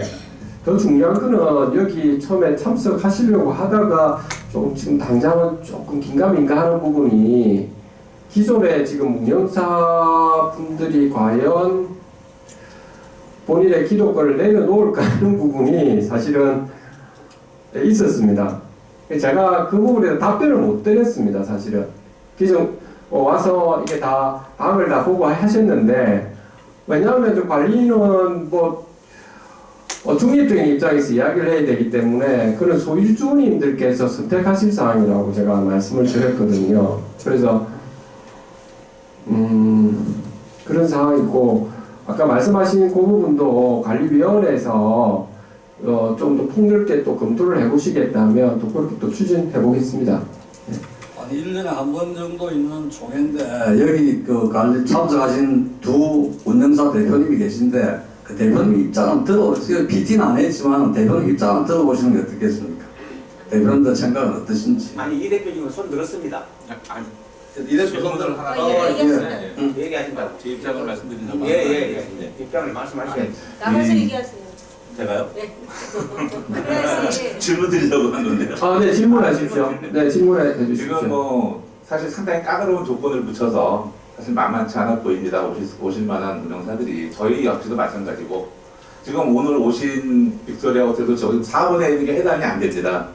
더 중요한 거는 여기 처음에 참석하시려고 하다가 좀 지금 당장은 조금 긴가민가하는 부분이 기존에 지금 운영사 분들이 과연 본인의 기록권을 내려놓을까 하는 부분이 사실은 있었습니다. 제가 그 부분에 답변을 못 드렸습니다. 사실은 기존 와서 이게 다 방을 다 보고 하셨는데 왜냐하면 좀 관리인은 뭐 중립적인 입장에서 이야기를 해야 되기 때문에 그런 소유주님들께서 선택하실 사항이라고 제가 말씀을 드렸거든요. 그래서 그런 상황이고 아까 말씀하신 그 부분도 관리위원회에서 좀 더 폭넓게 또 검토를 해보시겠다면 또 그렇게 또 추진해 보겠습니다. 아니 1년에 한 번 정도 있는 총회인데 여기 관리 참석하신 두 운영사 대표님이 계신데 그 대표님 입장은 PT는 안 했지만 대표님 입장은 들어보시는 게 어떻겠습니까? 대표님들 생각은 어떠신지? 아니 이 대표님은 손 들었습니다. 아니, 이 대표 손들 하나 얘기하신다고. 제 입장을 말씀드리자면 예. 입장을 말씀하셔야지. 나가서 얘기하세요. 제가요? 네. 그래야지. 질문 드리려고 한 건데요. 네, 질문하십시오. 네, 질문해 주십시오. 지금 뭐 사실 상당히 까다로운 조건을 붙여서 사실 만만치 않아 보입니다. 오실 만한 운영사들이 저희 역시도 마찬가지고 지금 오늘 오신 빅토리아 호텔도 저기 4분의 1에 해당이 안 됩니다.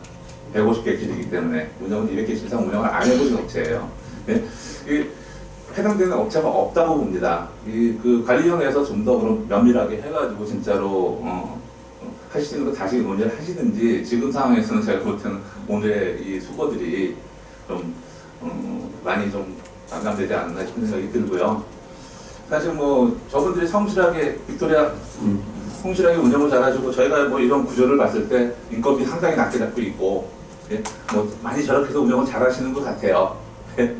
150개 길이기 때문에 운영은 200개 이상 운영을 안 해보신 업체예요. 네? 해당되는 업체가 없다고 봅니다. 그 관리위원회에서 좀 더 그럼 면밀하게 해가지고 진짜로 하시는 거 다시 논의를 하시든지 지금 상황에서는 제가 볼 때는 오늘의 이 수고들이 좀 많이 좀 반감되지 않나 싶은 생각이 들고요. 사실 뭐 저분들이 성실하게 빅토리아 성실하게 운영을 잘하시고 저희가 뭐 이런 구조를 봤을 때 인건비 상당히 낮게 잡고 있고 예? 뭐 많이 저렇게 해서 운영을 잘하시는 것 같아요. 예?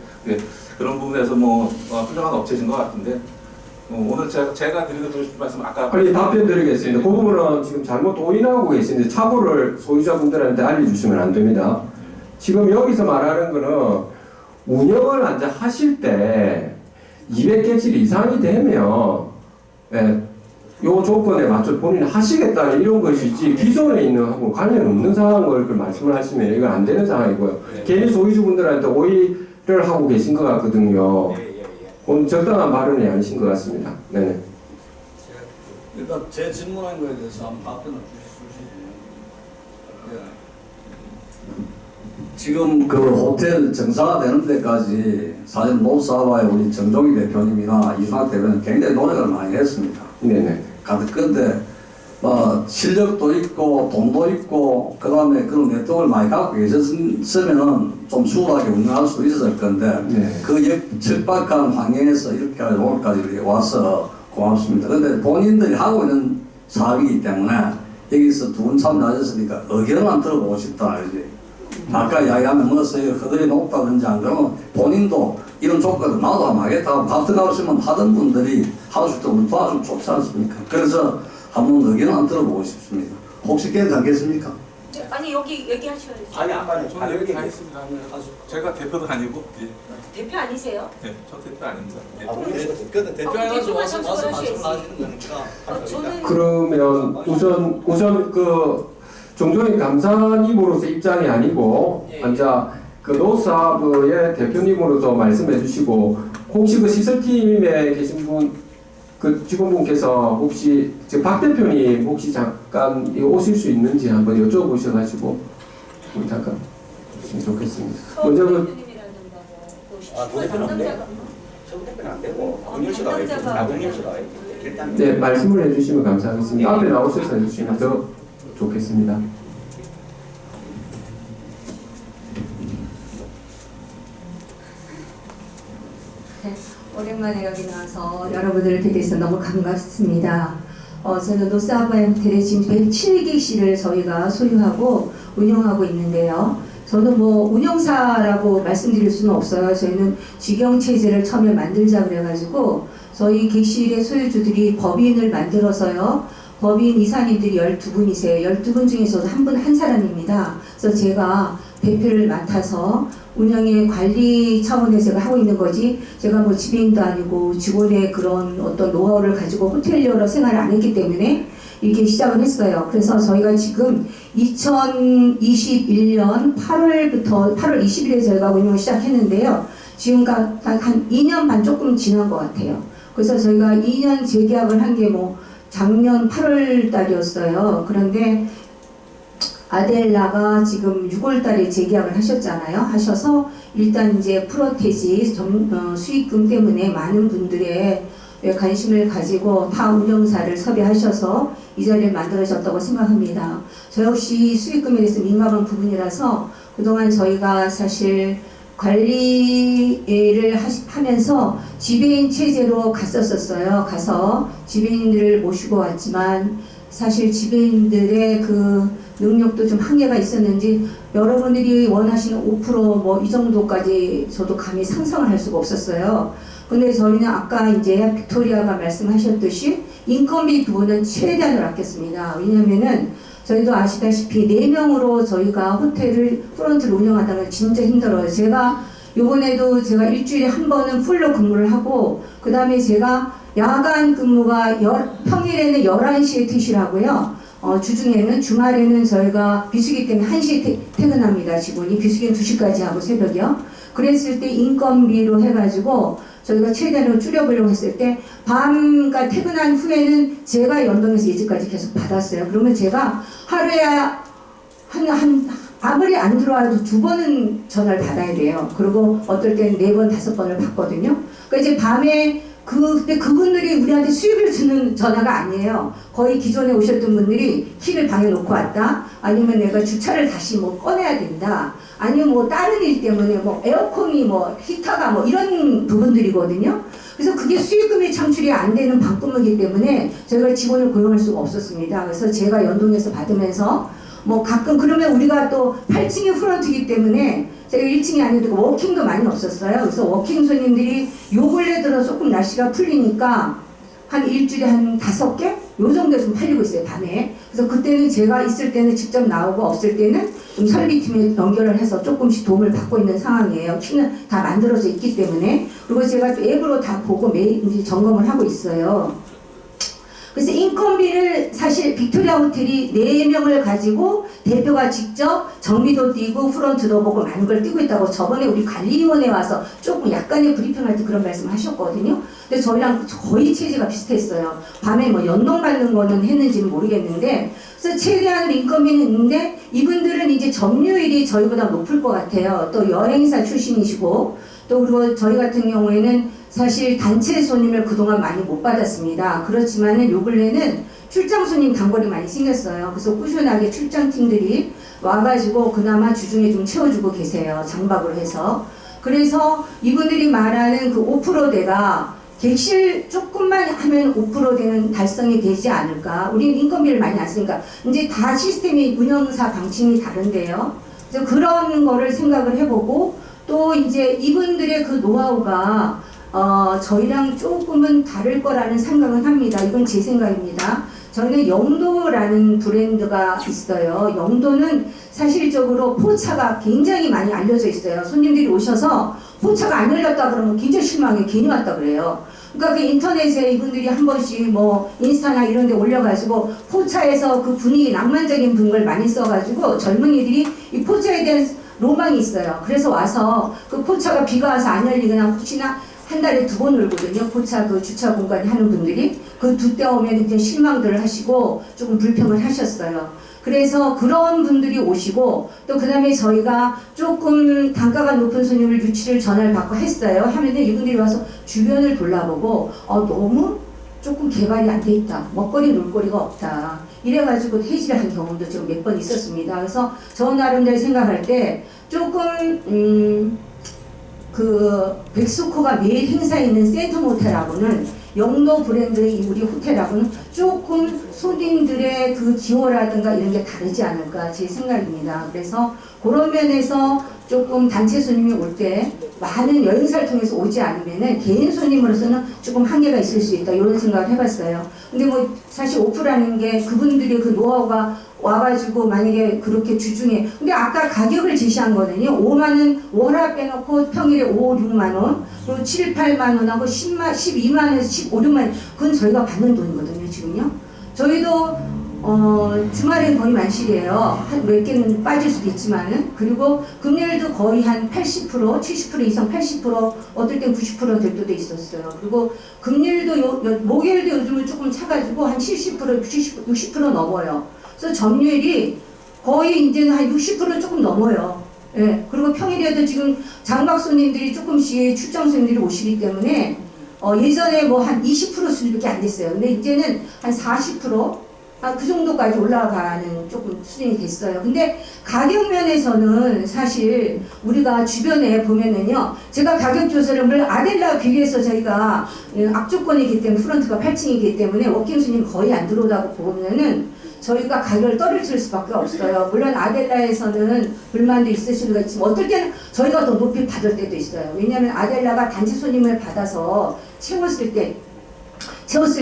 그런 부분에서 뭐 훌륭한 업체신 것 같은데 오늘 제가 드리고 싶은 말씀 아까 빨리 답변 드리겠습니다. 그 부분은 지금 잘못 오인하고 계신데 착오를 소유자분들한테 알려주시면 안 됩니다. 지금 여기서 말하는 거는 운영을 이제 하실 때 200개실 이상이 되면 요 조건에 맞춰 본인이 하시겠다는 이런 것이지 기존에 있는 하고 관련 없는 상황을 그 말씀을 하시면 이건 안 되는 상황이고요. 네. 괜히 소유주분들한테 오해를 하고 계신 것 같거든요. 예. 오늘 적당한 발언이 아니신 것 같습니다. 네네. 일단 제 질문한 거에 대해서 한번 답변을 주시죠. 지금 그 호텔 정상화되는 데까지 사실 노사와의 우리 정종희 대표님이나 이순학 대표는 굉장히 노력을 많이 했습니다. 네네. 근데 실력도 있고 돈도 있고 그 다음에 그런 네트워크를 많이 갖고 계셨으면은 좀 수월하게 운영할 수 있었을 건데 네. 그 척박한 환경에서 이렇게 오늘까지 이렇게 와서 고맙습니다. 근데 본인들이 하고 있는 사업이기 때문에 여기서 두 분 참여하셨으니까 의견만 들어보고 싶다 이제. 아까 이야기하면 뭐였어요? 허들이 높다든지 안 그러면 본인도 이런 조건을 나도 하면 하겠다고 같은 없으면 하던 분들이 하고 싶다고 도와주면 좋지 않습니까? 그래서 한번 의견을 들어보고 싶습니다. 혹시 괜찮겠습니까? 네, 아니 여기 얘기하셔야죠. 아니 아까는 저는 여기 다 있습니다. 제가 대표도 아니고 예. 대표 아니세요? 네, 저 대표 아닙니다. 예. 근데 대표해가지고 와서 대표가 말씀을 하시는 거니까. 저는 그러면 우선 그 종종희 감사님으로서 입장이 아니고 먼저 그 노사부의 대표님으로서 말씀해 주시고 혹시 그 시설팀에 계신 분 그 직원분께서 혹시 지금 박 대표님 혹시 잠깐 오실 수 있는지 한번 여쭤보셔가지고 우리 잠깐 주시면 좋겠습니다. 먼저 그 대표는 안 돼. 서 대표는 안 되고 권율 씨가 와 있고 나경일 씨가 와 있고 일단 네, 말씀을 해주시면 감사하겠습니다. 앞에 나오셔서 해주시면 더 좋겠습니다. 오랜만에 여기 나와서 여러분들을 뵙게돼서 너무 반갑습니다. 저는 노사바의 호텔에 지금 107객실을 저희가 소유하고 운영하고 있는데요. 저는 뭐 운영사라고 말씀드릴 수는 없어요. 저희는 직영체제를 처음에 만들자 그래가지고 저희 객실의 소유주들이 법인을 만들어서요. 법인 이사님들이 12분이세요. 12분 중에서도 한 사람입니다. 그래서 제가 대표를 맡아서 운영의 관리 차원에서 제가 하고 있는 거지 제가 뭐 지배인도 아니고 직원의 그런 어떤 노하우를 가지고 호텔리어로 생활을 안 했기 때문에 이렇게 시작을 했어요. 그래서 저희가 지금 2021년 8월 20일에 저희가 운영을 시작했는데요. 지금 한 2년 반 조금 지난 것 같아요. 그래서 저희가 2년 재계약을 한 게 뭐 작년 8월 달이었어요. 그런데 아델라가 지금 6월 달에 재계약을 하셨잖아요. 하셔서 일단 이제 프로테지 수익금 때문에 많은 분들의 관심을 가지고 타 운영사를 섭외하셔서 이 자리를 만들어졌다고 생각합니다. 저 역시 수익금에 대해서 민감한 부분이라서 그동안 저희가 사실 관리를 하면서 지배인 체제로 갔었어요. 가서 지배인들을 모시고 왔지만 사실 지배인들의 그 능력도 좀 한계가 있었는지 여러분들이 원하시는 5% 이 정도까지 저도 감히 상상을 할 수가 없었어요. 근데 저희는 아까 이제 빅토리아가 말씀하셨듯이 인건비 부분은 최대한으로 아꼈습니다. 왜냐면은 저희도 아시다시피 4명으로 저희가 호텔을 프런트를 운영하다는 건 진짜 힘들어요. 요번에도 제가 일주일에 한 번은 풀로 근무를 하고 그 다음에 제가 야간 근무가 평일에는 11시에 퇴실하고요. 주중에는 주말에는 저희가 비수기 때문에 1시에 퇴근합니다. 직원이 비수기는 2시까지 하고 새벽이요. 그랬을 때 인건비로 해가지고 저희가 최대한으로 줄여보려고 했을 때 밤과 퇴근한 후에는 제가 연동해서 예지까지 계속 받았어요. 그러면 제가 하루에 아무리 안 들어와도 2번은 전화를 받아야 돼요. 그리고 어떨 때는 4번, 5번을 받거든요. 그러니까 이제 밤에 근데 그분들이 우리한테 수익을 주는 전화가 아니에요. 거의 기존에 오셨던 분들이 키를 방에 놓고 왔다. 아니면 내가 주차를 다시 꺼내야 된다. 아니면 다른 일 때문에 에어컨이 히터가 이런 부분들이거든요. 그래서 그게 수익금이 창출이 안 되는 방법이기 때문에 저희가 직원을 고용할 수가 없었습니다. 그래서 제가 연동해서 받으면서 가끔 그러면 우리가 또 8층이 프런트이기 때문에 제가 1층이 아니고 워킹도 많이 없었어요. 그래서 워킹 손님들이 요 근래 들어 조금 날씨가 풀리니까 한 일주일에 한 5개? 요 정도 좀 팔리고 있어요, 밤에. 그래서 그때는 제가 있을 때는 직접 나오고 없을 때는 좀 설비팀에 연결을 해서 조금씩 도움을 받고 있는 상황이에요. 키는 다 만들어져 있기 때문에. 그리고 제가 또 앱으로 다 보고 매일 이제 점검을 하고 있어요. 그래서 인건비를 사실 빅토리아 호텔이 4명을 가지고 대표가 직접 정비도 뛰고 프런트도 보고 많은 걸 뛰고 있다고 저번에 우리 관리위원회 와서 조금 약간의 브리핑할 때 그런 말씀 하셨거든요. 근데 저희랑 거의 체제가 비슷했어요. 밤에 뭐 연동 받는 거는 했는지는 모르겠는데, 그래서 최대한 인건비는 있는데 이분들은 이제 점유율이 저희보다 높을 것 같아요. 또 여행사 출신이시고, 또 그리고 저희 같은 경우에는 사실 단체 손님을 그동안 많이 못 받았습니다. 그렇지만은 요 근래는 출장 손님 단골이 많이 생겼어요. 그래서 꾸준하게 출장팀들이 와가지고 그나마 주중에 좀 채워주고 계세요. 장박으로 해서. 그래서 이분들이 말하는 그 5%대가 객실 조금만 하면 5%대는 달성이 되지 않을까. 우리는 인건비를 많이 안 쓰니까 이제 다 시스템이 운영사 방침이 다른데요. 그래서 그런 거를 생각을 해보고, 또 이제 이분들의 그 노하우가 저희랑 조금은 다를 거라는 생각은 합니다. 이건 제 생각입니다. 저희는 영도라는 브랜드가 있어요. 영도는 사실적으로 포차가 굉장히 많이 알려져 있어요. 손님들이 오셔서 포차가 안 열렸다 그러면 굉장히 실망해. 괜히 왔다 그래요. 그러니까 그 인터넷에 이분들이 한 번씩 뭐 인스타나 이런 데 올려가지고 포차에서 그 분위기 낭만적인 분을 많이 써가지고 젊은이들이 이 포차에 대한 로망이 있어요. 그래서 와서 그 포차가 비가 와서 안 열리거나 혹시나 한 달에 2번 울거든요. 포차 그 주차 공간 하는 분들이. 그 두 때 오면 이제 실망들을 하시고 조금 불평을 하셨어요. 그래서 그런 분들이 오시고, 또 그 다음에 저희가 조금 단가가 높은 손님을 유치를 전화를 받고 했어요. 하면은 이분들이 와서 주변을 돌아보고 너무 조금 개발이 안 돼 있다. 먹거리 놀거리가 없다. 이래가지고 해지를 한 경우도 지금 몇 번 있었습니다. 그래서 저 나름대로 생각할 때 조금 그 백스코가 매일 행사에 있는 센텀 호텔하고는 영도 브랜드의 우리 호텔하고는 조금 손님들의 그 기호라든가 이런 게 다르지 않을까 제 생각입니다. 그래서 그런 면에서 조금 단체 손님이 올 때 많은 여행사를 통해서 오지 않으면은 개인 손님으로서는 조금 한계가 있을 수 있다 이런 생각을 해봤어요. 근데 뭐 사실 오프라는 게 그분들의 그 노하우가 와가지고 만약에 그렇게 주중에, 근데 아까 가격을 제시한 거는요, 5만원 월화 빼놓고 평일에 5, 6만원, 그리고 7, 8만원하고 10만, 12만원에서 15, 6만원, 그건 저희가 받는 돈이거든요, 지금요. 저희도 주말엔 거의 만실이에요. 한 몇 개는 빠질 수도 있지만은. 그리고 금요일도 거의 한 80%, 70% 이상 80%, 어떨 땐 90% 될 때도 있었어요. 그리고 금요일도, 목요일도 요즘은 조금 차가지고 한 70%, 60% 넘어요. 그래서 점유율이 거의 이제는 한 60% 조금 넘어요. 예. 그리고 평일에도 지금 장박 손님들이 조금씩 출장 손님들이 오시기 때문에 예전에 뭐 한 20% 수준밖에 안 됐어요. 근데 이제는 한 40%? 그 정도까지 올라가는 조금 수준이 됐어요. 근데 가격 면에서는 사실 우리가 주변에 보면은요, 제가 가격 조사를 아델라 비교해서 저희가 악조건이기 때문에 프런트가 8층이기 때문에 워킹 손님 거의 안 들어오다고 보면은 저희가 가격을 떨어뜨릴 수밖에 없어요. 물론 아델라에서는 불만도 있을 수가 있지만 어떨 때는 저희가 더 높이 받을 때도 있어요. 왜냐하면 아델라가 단체 손님을 받아서 채웠을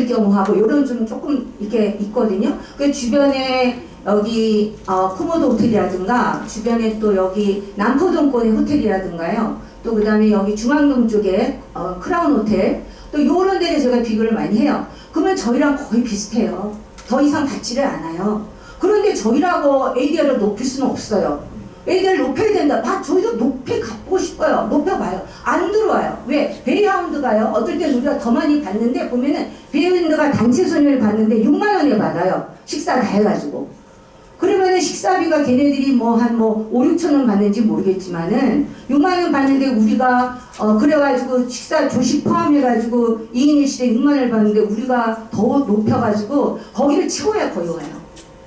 경우하고 이런 좀 조금 이렇게 있거든요. 그 주변에 여기 코모도 호텔이라든가 주변에 또 여기 남포동권의 호텔이라든가요. 또 그 다음에 여기 중앙동 쪽에 크라운 호텔, 또 이런 데를 제가 비교를 많이 해요. 그러면 저희랑 거의 비슷해요. 더 이상 받지를 않아요. 그런데 저희라고 ADR을 높일 수는 없어요. ADR을 높여야 된다. 저희도 높이 갚고 싶어요. 높여봐요. 안 들어와요. 왜? 베이하운드가요. 어떨 땐 우리가 더 많이 받는데 보면은 베이하운드가 단체 손님을 받는데 6만 원에 받아요. 식사 다 해가지고. 그러면은 식사비가 걔네들이 뭐 한 5, 6천 원 받는지 모르겠지만은 6만 원 받는데 우리가 그래가지고 식사 조식 포함해가지고 2인 1실에 6만 원을 받는데 우리가 더 높여가지고 거기를 채워야 거의 와요.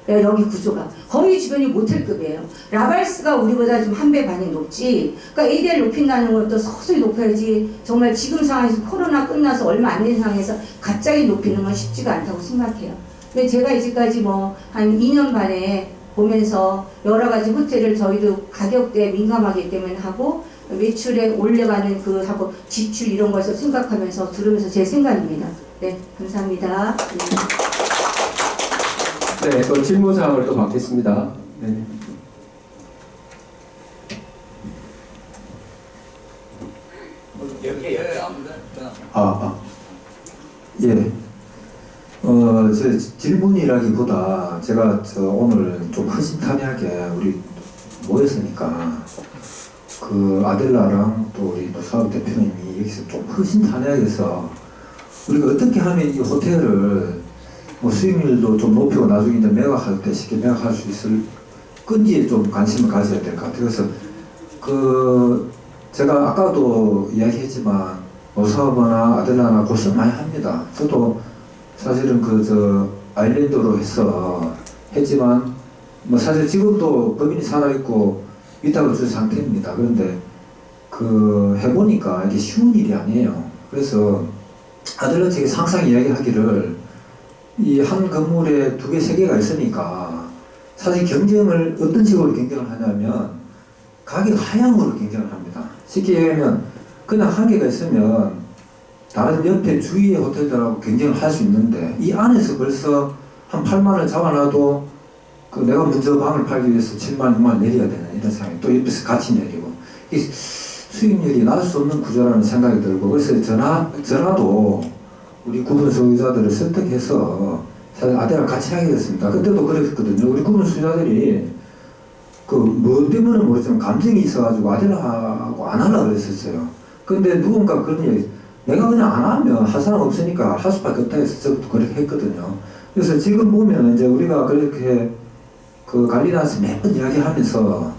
여기 구조가 거의 주변이 모텔급이에요. 라발스가 우리보다 좀 1배 반이 높지. 그러니까 ADR 높인다는 것도 서서히 높여야지. 정말 지금 상황에서 코로나 끝나서 얼마 안 된 상황에서 갑자기 높이는 건 쉽지가 않다고 생각해요. 근데 제가 이제까지 뭐 한 2년 반에 보면서 여러 가지 호텔을 저희도 가격대에 민감하기 때문에 하고 매출에 올려가는 그 하고 지출 이런 것을 생각하면서 들으면서 제 생각입니다. 네, 감사합니다. 네, 또 질문 사항을 또 받겠습니다. 네. 예, 아무데 예. 제 질문이라기보다 제가 오늘 좀 허심탄회하게 우리 모였으니까 그 아델라랑 또 우리 노사업 대표님이 여기서 좀 허심탄회하게 해서 우리가 어떻게 하면 이 호텔을 뭐 수익률도 좀 높이고 나중에 이제 매각할 때 쉽게 매각할 수 있을 건지에 좀 관심을 가져야 될 것 같아요. 그래서 그 제가 아까도 이야기했지만 노사업이나 아델라나 고생 많이 합니다. 저도 사실은 아일랜드로 해서 했지만 뭐 사실 지금도 법인이 살아있고 위탁을 줄 상태입니다. 그런데 해보니까 이게 쉬운 일이 아니에요. 그래서 아델라 측이 항상 이야기하기를 이 한 건물에 2개, 3개가 있으니까 사실 경쟁을 어떤 식으로 경쟁을 하냐면 가격 하향으로 경쟁을 합니다. 쉽게 얘기하면 그냥 한 개가 있으면 다른 옆에 주위의 호텔들하고 경쟁을 할 수 있는데 이 안에서 벌써 한 8만을 잡아놔도 내가 먼저 방을 팔기 위해서 7만, 6만 내려야 되는 이런 상황이 또 옆에서 같이 내리고 이 수익률이 나올 수 없는 구조라는 생각이 들고 그래서 저라도 우리 구분 소유자들을 설득해서 사실 아델라 같이 하게 됐습니다. 그때도 그랬거든요. 우리 구분 소유자들이 뭐 때문에 모르지만 감정이 있어가지고 아델라하고 안 하려고 그랬었어요. 근데 누군가 그런 얘기 내가 그냥 안 하면 할 사람 없으니까 할 수밖에 없다 해서 저부터 그렇게 했거든요. 그래서 지금 보면 이제 우리가 그렇게 관리단에서 매번 이야기하면서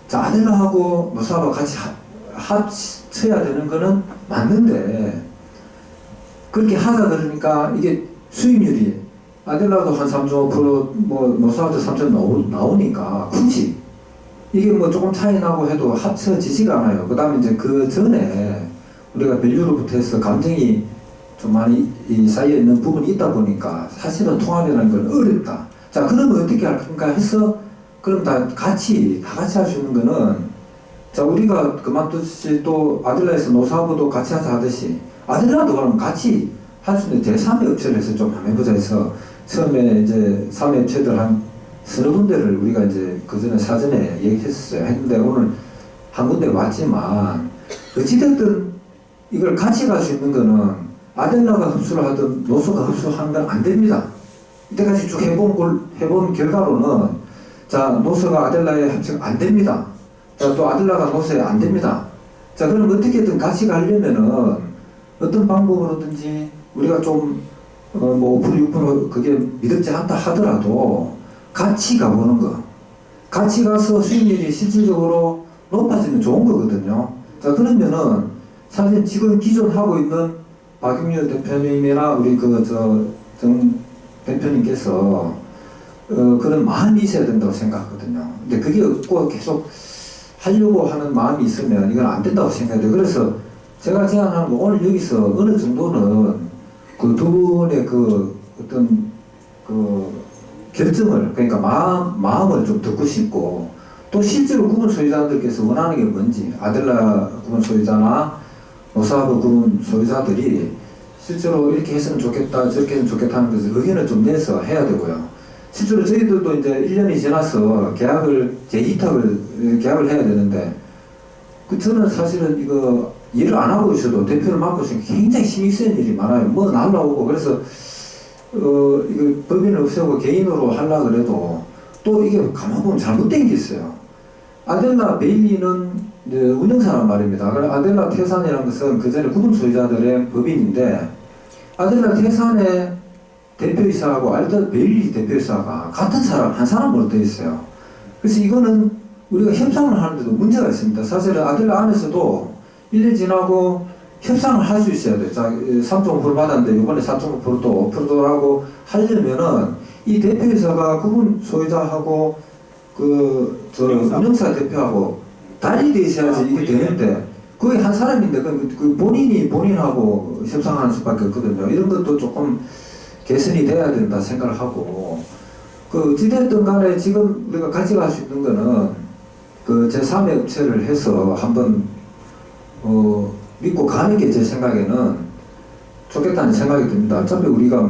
자, 아델라하고 노사하고 같이 합쳐야 되는 거는 맞는데 그렇게 하자 그러니까 이게 수익률이 아델라도 한 3.5% 뭐 노사도 3.5 나오니까 굳이 이게 뭐 조금 차이 나고 해도 합쳐지지가 않아요. 그 다음에 이제 그 전에 우리가 밸류로부터 해서 감정이 좀 많이 쌓여 있는 부분이 있다 보니까 사실은 통합이라는 건 어렵다. 자, 그러면 어떻게 할 건가 해서 그럼 다 같이 할 수 있는 거는 자, 우리가 그만두시 또 아델라에서 노사하고도 같이 하자 하듯이 아델라도 그럼 같이 할 수 있는 제3의 업체를 해서 좀 한번 해보자 해서 처음에 이제 3회 업체들 한 서너 군데를 우리가 이제 그 전에 사전에 얘기했었어요. 했는데 오늘 한 군데 왔지만 어찌됐든 이걸 같이 갈 수 있는 거는 아델라가 흡수를 하든 노소가 흡수하는 건 안 됩니다. 이때까지 쭉 해본 결과로는 자, 노소가 아델라에 합치가 안 됩니다. 자, 또 아델라가 노소에 안 됩니다. 자, 그럼 어떻게든 같이 가려면은 어떤 방법으로든지 우리가 좀 뭐 5%, 6% 그게 미덥지 않다 하더라도 같이 가보는 거. 같이 가서 수익률이 실질적으로 높아지면 좋은 거거든요. 자, 그러면은 사실 지금 기존 하고 있는 박용렬 대표님이나 우리 정 대표님께서 그런 마음이 있어야 된다고 생각하거든요. 근데 그게 없고 계속 하려고 하는 마음이 있으면 이건 안 된다고 생각해요. 그래서 제가 제안하는 거 오늘 여기서 어느 정도는 그 두 분의 어떤 결정을 그러니까 마음을 좀 듣고 싶고 또 실제로 구분 소유자들께서 원하는 게 뭔지 아델라 구분 소유자나 노사부 구분 소유자들이 실제로 이렇게 했으면 좋겠다 저렇게 했으면 좋겠다 하는 것을 의견을 좀 내서 해야 되고요. 실제로 저희들도 이제 1년이 지나서 재위탁을 계약을 해야 되는데 저는 사실은 이거 일을 안 하고 있어도 대표를 맡고 있으니까 굉장히 신경 쓰이는 일이 많아요. 뭐 날라오고 그래서 이거 법인을 없애고 개인으로 하려고 그래도 또 이게 가만 보면 잘못된 게 있어요. 아델라 베일리는 운영사란 말입니다. 아델라 태산이라는 것은 그 전에 구분 소유자들의 법인인데 아델라 태산의 대표이사하고 아델라 베일리 대표이사가 같은 사람, 한 사람으로 되어 있어요. 그래서 이거는 우리가 협상을 하는데도 문제가 있습니다. 사실은 아델라 안에서도 1년 지나고 협상을 할 수 있어야 돼요. 자, 3.5% 받았는데 이번에 4.5%도 5%도 하고 하려면은 이 대표이사가 구분 소유자하고 운영사 대표하고 달리 돼 있어야지 이게 되는데 그게 한 사람인데 본인하고 협상하는 수밖에 없거든요. 이런 것도 조금 개선이 돼야 된다 생각을 하고 어찌됐든 간에 지금 우리가 같이 갈 수 있는 거는 제3의 업체를 해서 한번 믿고 가는 게 제 생각에는 좋겠다는 생각이 듭니다. 어차피 우리가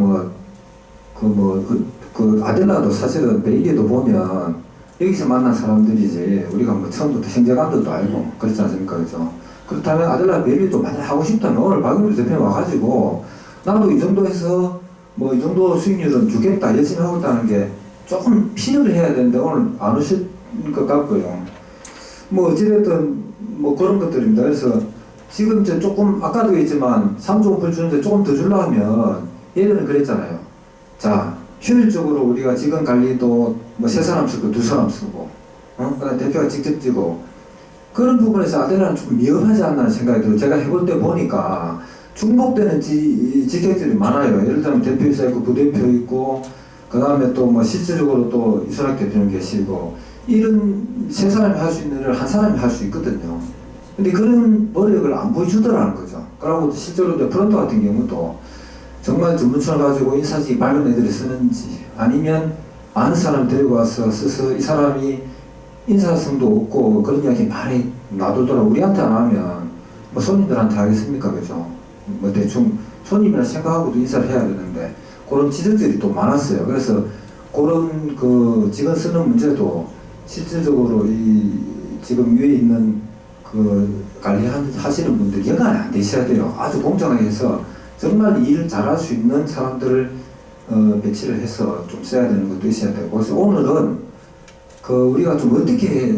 아델라도 사실은 베일리도 보면 여기서 만난 사람들이지 우리가 처음부터 형제간들도 알고 그렇지 않습니까? 그죠? 그렇다면 아델라 베일리도 만약 하고 싶다면 오늘 박용렬 대표님 와가지고 나도 이 정도 해서 뭐 이 정도 수익률은 주겠다 열심히 하고 있다는 게 조금 피력을 해야 되는데 오늘 안 오실 것 같고요. 뭐 어찌됐든 뭐 그런 것들입니다. 그래서 지금 이제 조금 아까도 했지만 3조 불 주는데 조금 더 주려 하면 예전에 그랬잖아요. 자 효율적으로 우리가 직원 관리도 뭐 3사람 쓰고 2사람 쓰고 그다음 대표가 직접 뛰고 그런 부분에서 아들은 좀 위험하지 않나 생각이 들어요. 제가 해볼 때 보니까 중복되는 직책들이 많아요. 예를 들면 대표이사 있고 부대표 있고 그 다음에 또 뭐 실질적으로 또 이순학 대표님 계시고 이런 3사람이 할 수 있는 일을 한 사람이 할 수 있거든요. 근데 그런 노력을 안 보여주더라는 거죠. 그러고 실제로 이제 프론트 같은 경우도 정말 전문성을 가지고 인사직이 밝은 애들이 쓰는지 아니면 아는 사람 데리고 와서 써서 이 사람이 인사성도 없고 그런 이야기 많이 놔두더라. 우리한테 안 하면 뭐 손님들한테 하겠습니까, 그죠? 뭐 대충 손님이라 생각하고도 인사를 해야 되는데 그런 지적들이 또 많았어요. 그래서 그런 그 직원 쓰는 문제도 실질적으로 이 지금 위에 있는 그 관리하시는 분들이 연관이 안 되셔야 돼요. 아주 공정하게 해서 정말 일을 잘할 수 있는 사람들을 배치를 해서 좀 써야 되는 것도 있어야 되고. 그래서 오늘은 그 우리가 좀 어떻게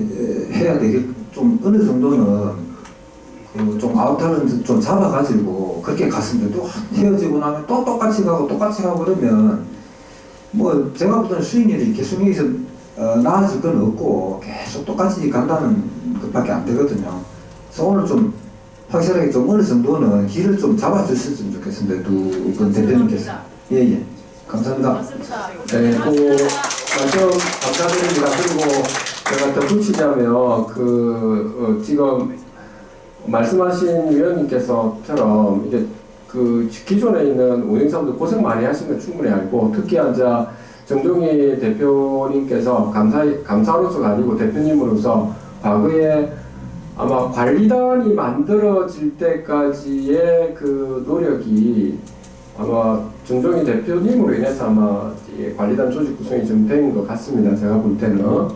해야 되게 좀 어느 정도는 좀 아웃타는 좀 잡아가지고 그렇게 갔습니다. 또 헤어지고 나면 또 똑같이 가고 그러면 뭐 제가 보다는 수익률이 계속 여기서 나아질 건 없고 계속 똑같이 간다는 것밖에 안 되거든요. 그래서 오늘 좀 확실하게 좀 어느 정도는 길을 좀 잡아주셨으면 좋겠습니다. 두 분 대표님께서. 예예. 감사합니다. 네, 그 말씀 감사드립니다. 그리고 제가 덧붙이자면 지금 말씀하신 위원님께서처럼 이제 그 기존에 있는 운영사분들 고생 많이 하신 건 충분히 알고 특히 앉아 정종희 대표님께서 감사로서가 아니고 대표님으로서 과거에 아마 관리단이 만들어질 때까지의 그 노력이 아마 정종희 대표님으로 인해서 아마 관리단 조직 구성이 좀 된 것 같습니다. 제가 볼 때는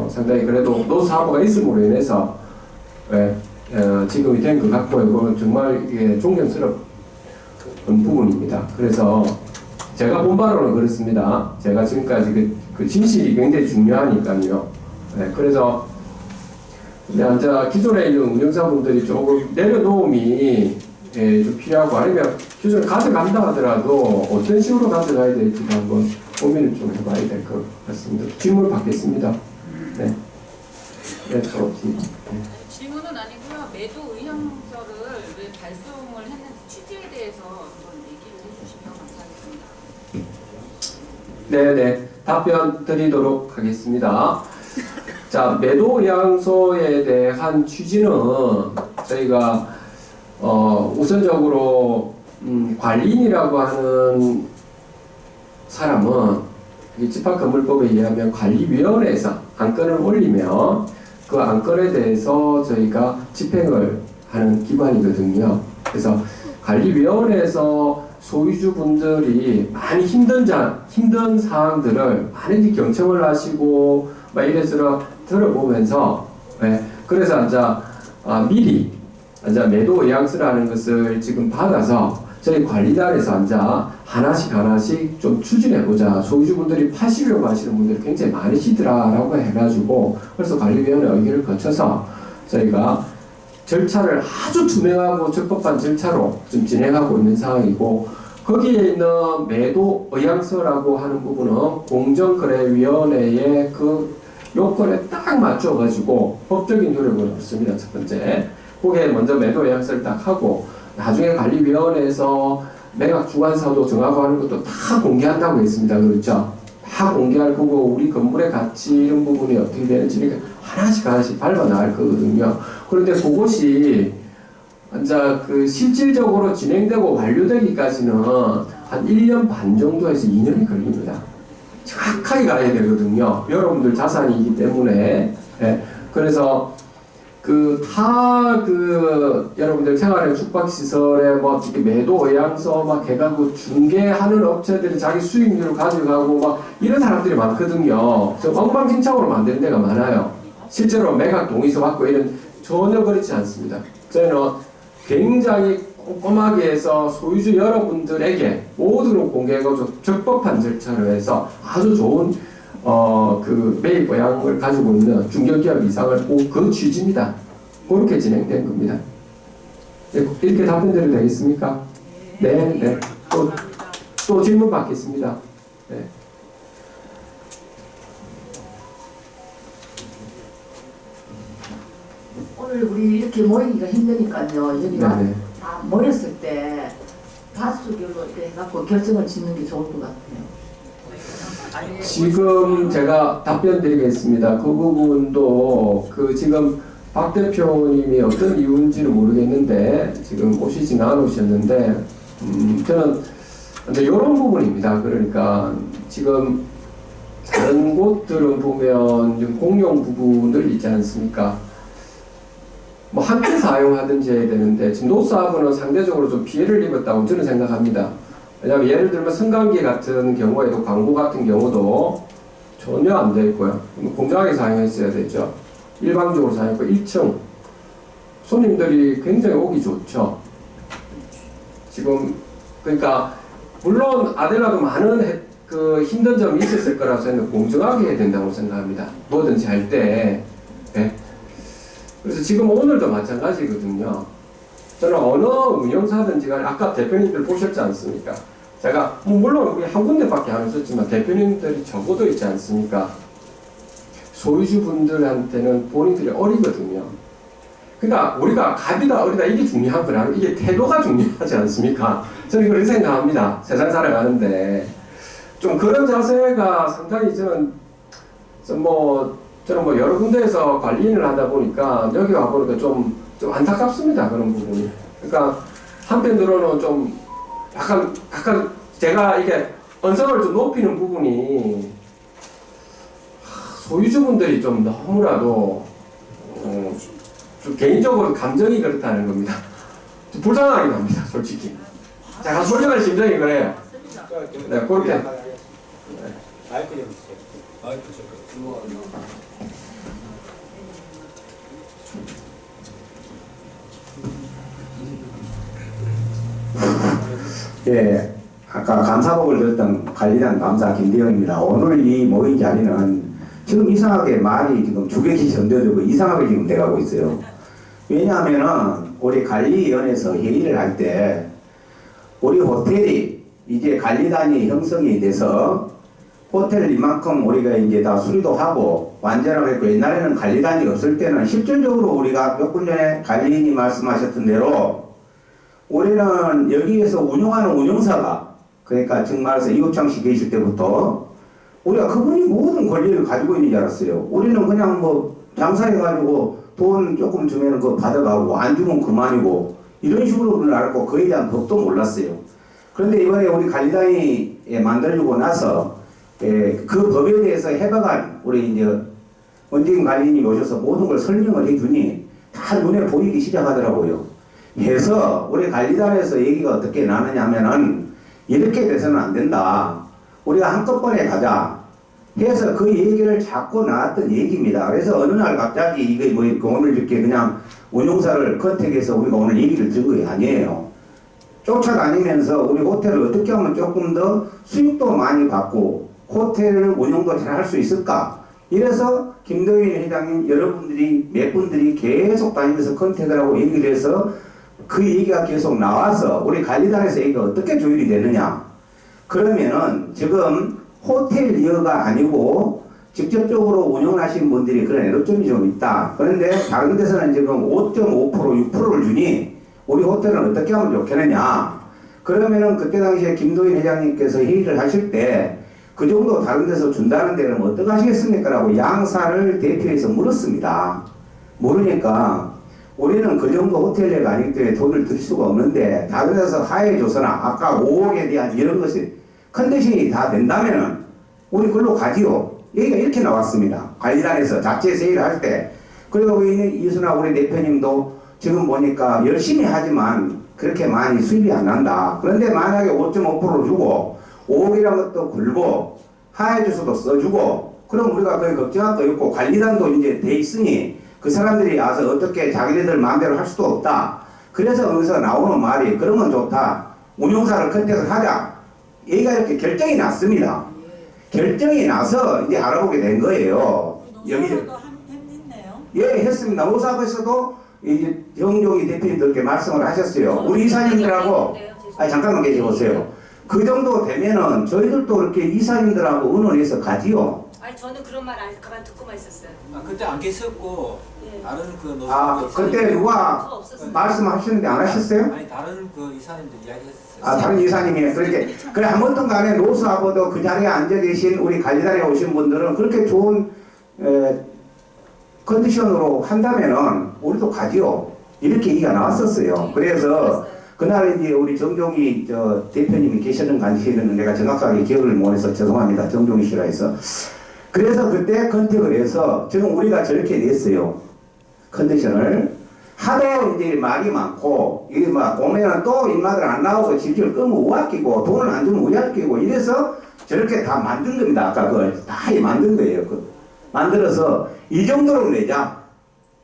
상당히 그래도 노사하고가 있음으로 인해서 지금이 된 것 같고요. 그건 정말 이게 존경스러운 부분입니다. 그래서 제가 본 바로는 그렇습니다. 제가 지금까지 그 진실이 굉장히 중요하니까요. 네, 그래서 기존에 있는 운영사분들이 조금 내려놓음이 좀 필요하고 아니면 기존에 가져간다 하더라도 어떤 식으로 가져가야 될지도 한번 고민을 좀 해봐야 될 것 같습니다. 질문 받겠습니다. 네. 네, 질문은 아니고요. 매도 의향서를 왜 발송을 했는지 취지에 대해서 한번 얘기를 해주시면 감사하겠습니다. 네네, 답변 드리도록 하겠습니다. 자, 매도 의향서에 대한 취지는 저희가 우선적으로 관리인이라고 하는 사람은 집합건물법에 의하면 관리위원회에서 안건을 올리면 그 안건에 대해서 저희가 집행을 하는 기관이거든요. 그래서 관리위원회에서 소유주분들이 많이 힘든 사항들을 많이 경청을 하시고 막 이래저래 들어보면서 그래서 미리 매도 의향서라는 것을 지금 받아서 저희 관리단에서 하나씩 좀 추진해보자. 소유주분들이 파시려고 하시는 분들이 굉장히 많으시더라라고 해가지고 그래서 관리위원회 의결을 거쳐서 저희가 절차를 아주 투명하고 적법한 절차로 좀 진행하고 있는 상황이고 거기에 있는 매도 의향서라고 하는 부분은 공정거래위원회의 그 요건에 딱 맞춰가지고 법적인 효력을 얻습니다. 첫 번째. 거기에 먼저 매도 의향서를 딱 하고 나중에 관리위원회에서 매각 주관사도 정하고 하는 것도 다 공개한다고 했습니다. 그렇죠? 다 공개할 거고 우리 건물의 가치 이런 부분이 어떻게 되는지 하나씩 밟아 나갈 거거든요. 그런데 그것이 실질적으로 진행되고 완료되기까지는 한 1년 반 정도에서 2년이 걸립니다. 정확하게 가야 되거든요. 여러분들 자산이기 때문에. 그래서 여러분들 생활의 숙박시설에 매도 의향서 해가지고 중개하는 업체들이 자기 수익률을 가져가고 이런 사람들이 많거든요. 좀 엉망진창으로 만드는 데가 많아요. 실제로 매각 동의서 받고 이런 전혀 그렇지 않습니다. 저희는 굉장히 꼼꼼하게 해서 소유주 여러분들에게 모두를 공개하고 적법한 절차로 해서 아주 좋은 그 매입 모양을 가지고 있는 중견기업 이상을 꼭 그 취지입니다. 그렇게 진행된 겁니다. 이렇게 답변드려도 되겠습니까? 네, 네. 또 질문 받겠습니다. 네. 오늘 우리 이렇게 모이기가 힘드니까요. 여기가 네네. 다 모였을 때 다수결로 이렇게 해갖고 결정을 짓는 게 좋을 것 같아요. 지금 제가 답변 드리겠습니다. 그 부분도 그 지금 박 대표님이 어떤 이유인지는 모르겠는데 지금 오시지는 않으셨는데 저는 이제 이런 부분입니다. 그러니까 지금 다른 곳들은 보면 공용 부분들 있지 않습니까? 뭐 함께 사용하든지 해야 되는데 지금 노사하고는 상대적으로 좀 피해를 입었다고 저는 생각합니다. 왜냐하면 예를 들면 승강기 같은 경우에도 광고 같은 경우도 전혀 안 되어 있고요. 공정하게 사용했어야 되죠. 일방적으로 사용했고 1층 손님들이 굉장히 오기 좋죠. 지금 그러니까 물론 아델라도 많은 그 힘든 점이 있었을 거라서 저는 공정하게 해야 된다고 생각합니다. 뭐든지 할 때. 네. 그래서 지금 오늘도 마찬가지거든요. 저는 어느 운영사든지 간에 아까 대표님들 보셨지 않습니까? 제가 물론 우리 한 군데밖에 안 했었지만 대표님들이 적어도 있지 않습니까? 소유주분들한테는 본인들이 어리거든요. 그러니까 우리가 갑이다 어리다 이게 중요한 거라 이게 태도가 중요하지 않습니까? 저는 그렇게 생각합니다. 세상 살아가는데 좀 그런 자세가 상당히 저는 여러 군데에서 관리인을 하다 보니까 여기 와보니까 좀 안타깝습니다. 그런 부분이. 그러니까 한편으로는 좀 약간 제가 이게 언성을 좀 높이는 부분이 소유주분들이 좀 너무나도 좀 개인적으로 감정이 그렇다는 겁니다. 좀 불쌍하긴 합니다. 솔직히. 제가 솔직한 심정이 그래요. 네, 그렇게. 마이크 좀 주세요. 마이크 좀. 예, 아까 감사복을 들었던 관리단 감사 김대영입니다. 오늘 이 모인 자리는 지금 이상하게 말이 지금 주객이 전되고 이상하게 지금 돼가고 있어요. 왜냐하면은 우리 관리위원회에서 회의를 할 때 우리 호텔이 이제 관리단이 형성이 돼서 호텔을 이만큼 우리가 이제 다 수리도 하고 완전하게 했고 옛날에는 관리단이 없을 때는 실질적으로 우리가 몇 분 전에 관리인이 말씀하셨던 대로 우리는 여기에서 운영하는 운영사가 그러니까 지금 말해서 이호창 씨 계실 때부터 우리가 그분이 모든 권리를 가지고 있는 줄 알았어요. 우리는 그냥 뭐 장사해가지고 돈 조금 주면 그거 받아가고 안 주면 그만이고 이런 식으로 알았고 그에 대한 법도 몰랐어요. 그런데 이번에 우리 관리단이 만들어주고 나서 그 법에 대해서 해박한 우리 이제 원재인 관리인이 오셔서 모든 걸 설명을 해주니 다 눈에 보이기 시작하더라고요. 해서 우리 관리단에서 얘기가 어떻게 나느냐 하면은 이렇게 돼서는 안 된다. 우리가 한꺼번에 가자. 해서 그 얘기를 자꾸 나왔던 얘기입니다. 그래서 어느 날 갑자기 이게 뭐 오늘 이렇게 그냥 운용사를 컨택해서 우리가 오늘 얘기를 들은 게 아니에요. 쫓아다니면서 우리 호텔을 어떻게 하면 조금 더 수익도 많이 받고 호텔을 운영도 잘 할 수 있을까? 이래서 김도인 회장님 여러분들이 몇 분들이 계속 다니면서 컨택을 하고 얘기를 해서 그 얘기가 계속 나와서 우리 관리단에서 얘기가 어떻게 조율이 되느냐. 그러면은 지금 호텔리어가 아니고 직접적으로 운영하시는 분들이 그런 애로점이 좀 있다. 그런데 다른 데서는 지금 5.5% 6%를 주니 우리 호텔은 어떻게 하면 좋겠느냐. 그러면은 그때 당시에 김도인 회장님께서 회의를 하실 때 그 정도 다른 데서 준다는 데는 어떻게 하시겠습니까? 라고 양사를 대표해서 물었습니다. 모르니까 우리는 그 정도 호텔리어가 아니기 때문에 돈을 드릴 수가 없는데 다른 데서 하해줘서나 아까 5억에 대한 이런 것이 컨디션이 다 된다면은 우리 그걸로 가지요. 얘기가 이렇게 나왔습니다. 관리단에서 자체 세일을 할 때. 그리고 우리 이순아 우리 대표님도 지금 보니까 열심히 하지만 그렇게 많이 수입이 안 난다. 그런데 만약에 5.5%를 주고 5억이라는 것도 굴고 하해주소도 써주고 그럼 우리가 거의 걱정할 거 없고 관리단도 이제 돼 있으니 그 사람들이 와서 어떻게 자기네들 마음대로 할 수도 없다. 그래서 여기서 나오는 말이 그러면 좋다. 운용사를 컨택을 하자. 얘가 이렇게 결정이 났습니다. 결정이 나서 이제 알아보게 된 거예요. 여기 예, 했습니다. 노사부에서도 이제 정종희 대표님들께 말씀을 하셨어요. 우리 이사님들하고 아니 잠깐만 계셔보세요. 그 정도 되면은 저희들도 이렇게 이사님들하고 의논해서 가지요. 아니 저는 그런 말 안 가만 듣고만 있었어요. 아 그때 안 계셨고 다른 그 아 그때 누가 말씀하시는데 안 하셨어요? 아니 다른 그 이사님들 이야기했었어요. 아 다른 이사님이 그렇게 그래 아무튼 간에 노수하고도 그 자리에 앉아 계신 우리 관리단에 오신 분들은 그렇게 좋은 컨디션으로 한다면은 우리도 가지요. 이렇게 얘기가 나왔었어요. 그래서 그날 이제 우리 정종희 대표님이 계셨는 간지는 내가 정확하게 기억을 못해서 죄송합니다. 정종희 씨라 해서. 그래서 그때 컨택을 해서 지금 우리가 저렇게 냈어요. 컨디션을. 하도 이제 말이 많고, 이게 막 오면은 또 인마들 안 나오고 질질 끄면 우악기고, 돈을 안 주면 우악기고, 이래서 저렇게 다 만든 겁니다. 아까 그걸 다 만든 거예요. 만들어서 이 정도로 내자.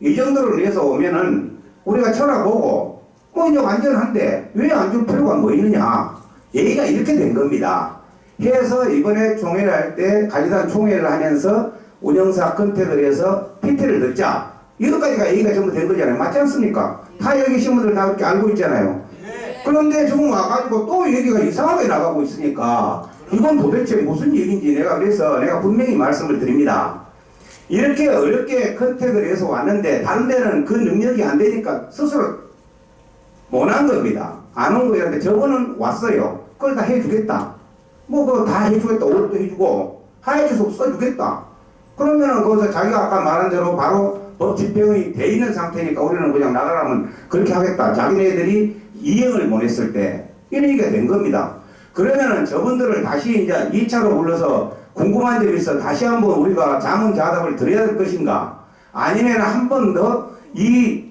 이 정도로 내서 오면은 우리가 쳐다보고, 이제 완전한데 왜 안 줄 필요가 뭐 있느냐. 얘기가 이렇게 된 겁니다. 해서 이번에 총회를 할 때 관리단 총회를 하면서 운영사 컨택을 해서 PT를 넣자. 이것까지가 얘기가 전부 된 거잖아요. 맞지 않습니까? 다 여기 계신 분들 다 그렇게 알고 있잖아요. 그런데 지금 와가지고 또 얘기가 이상하게 나가고 있으니까 이건 도대체 무슨 얘기인지 내가 그래서 내가 분명히 말씀을 드립니다. 이렇게 어렵게 컨택을 해서 왔는데 다른 데는 그 능력이 안 되니까 스스로 못한 겁니다. 안 온 거였는데 저거는 왔어요. 그걸 다 해주겠다. 그거 다 해주겠다. 옷도 해주고 하얀주소 써주겠다. 그러면은 거기서 자기가 아까 말한 대로 바로 법 집행이 돼 있는 상태니까 우리는 그냥 나가라면 그렇게 하겠다. 자기네들이 이행을 못 했을 때 이런 얘기가 된 겁니다. 그러면은 저분들을 다시 이제 2차로 불러서 궁금한 점이 있어 다시 한번 우리가 자문자답을 드려야 될 것인가? 아니면 한 번 더 이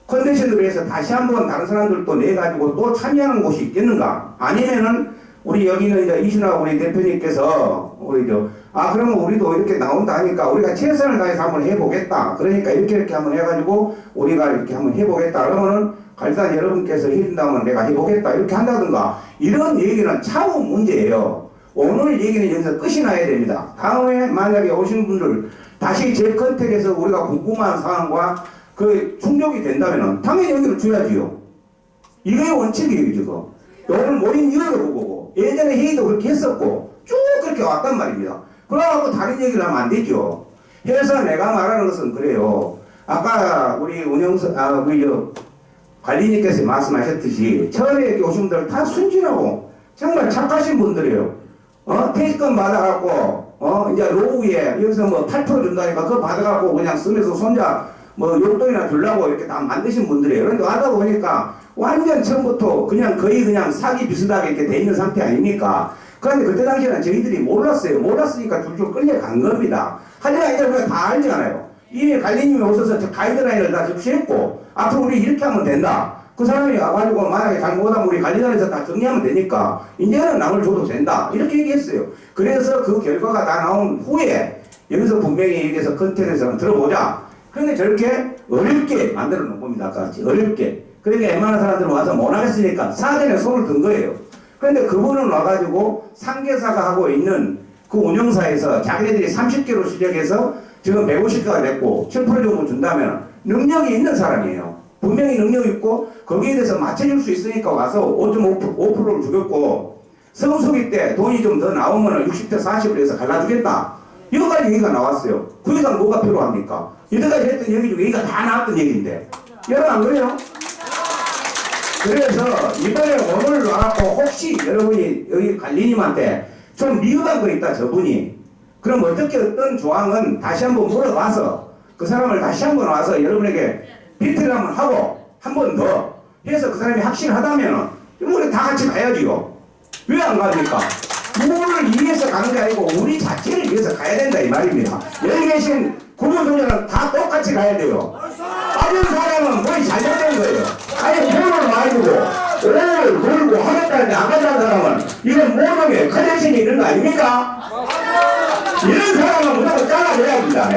컨디션으로 해서 다시 한번 다른 사람들도 내가지고 또 참여하는 곳이 있겠는가? 아니면은 우리 여기는 이제 이순아 우리 대표님께서 우리 그러면 우리도 이렇게 나온다 하니까 우리가 최선을 다해서 한번 해보겠다. 그러니까 이렇게 한번 해가지고 우리가 이렇게 한번 해보겠다. 그러면은 관리단 여러분께서 해준다면 내가 해보겠다. 이렇게 한다든가 이런 얘기는 차후 문제예요. 오늘 얘기는 여기서 끝이 나야 됩니다. 다음에 만약에 오신 분들 다시 재컨택해서 우리가 궁금한 사항과 그 충족이 된다면은 당연히 여기를 줘야지요. 이게 원칙이에요 지금. 오늘 모인 이유를 보고 예전에 회의도 그렇게 했었고 쭉 그렇게 왔단 말입니다. 그래갖고 다른 얘기를 하면 안 되죠. 그래서 내가 말하는 것은 그래요. 아까 우리 관리님께서 말씀하셨듯이 처음에 이렇게 오신 분들 다 순진하고 정말 착하신 분들이에요. 퇴직금 받아갖고 이제 노후에 여기서 뭐 8% 준다니까 그거 받아갖고 그냥 쓰면서 손자 용돈이나 주려고 이렇게 다 만드신 분들이에요. 그런데 와다 보니까 완전 처음부터 거의 그냥 사기 비슷하게 이렇게 돼 있는 상태 아닙니까? 그런데 그때 당시에는 저희들이 몰랐어요. 몰랐으니까 줄줄 끌려간 겁니다. 하지만 이제 우리가 다 알잖아요. 이미 관리님이 오셔서 저 가이드라인을 다 접시했고 앞으로 우리 이렇게 하면 된다. 그 사람이 와가지고 만약에 잘못하면 우리 관리단에서 다 정리하면 되니까 이제는 남을 줘도 된다. 이렇게 얘기했어요. 그래서 그 결과가 다 나온 후에 여기서 분명히 얘기해서 컨텐츠에서 들어보자. 그런데 저렇게 어렵게 만들어 놓은 겁니다. 아까 같이 어렵게. 그러니까 웬만한 사람들은 와서 못하겠으니까 사전에 손을 든 거예요. 그런데 그분은 와가지고 상계사가 하고 있는 그 운영사에서 자기네들이 30개로 시작해서 지금 150개가 됐고 7% 정도 준다면 능력이 있는 사람이에요. 분명히 능력이 있고 거기에 대해서 맞춰줄 수 있으니까 와서 5.5%를 주겠고 성수기 때 돈이 좀 더 나오면 60대 40으로 해서 갈라주겠다. 여기까지 얘기가 나왔어요. 그 이상 뭐가 필요합니까? 이때까지 했던 얘기 중에 얘기가 다 나왔던 얘기인데 여러분 안 그래요? 그래서 이번에 오늘 와갖고 혹시 여러분이 여기 관리님한테 좀 미흡한 거 있다 저분이 그럼 어떤 조항은 다시 한번 물어봐서 그 사람을 다시 한번 와서 여러분에게 비트를 한번 하고 한 번 더 해서 그 사람이 확실하다면 우리 다 같이 가야지요. 왜 안 갑니까? 누구를 위해서 가는 게 아니고 우리 자체를 위해서 가야 된다 이 말입니다. 여기 계신 구분소녀는 다 똑같이 가야 돼요. 빠진 사람은 뭐이 잘못된 거예요. 아니 돈을 많이 주고 오늘 놀고 하겠다는데 안 간다는 사람은 이건 모종의 컨디션이 있는 거 아닙니까? 이런 사람은 무조건 잘라내야 합니다.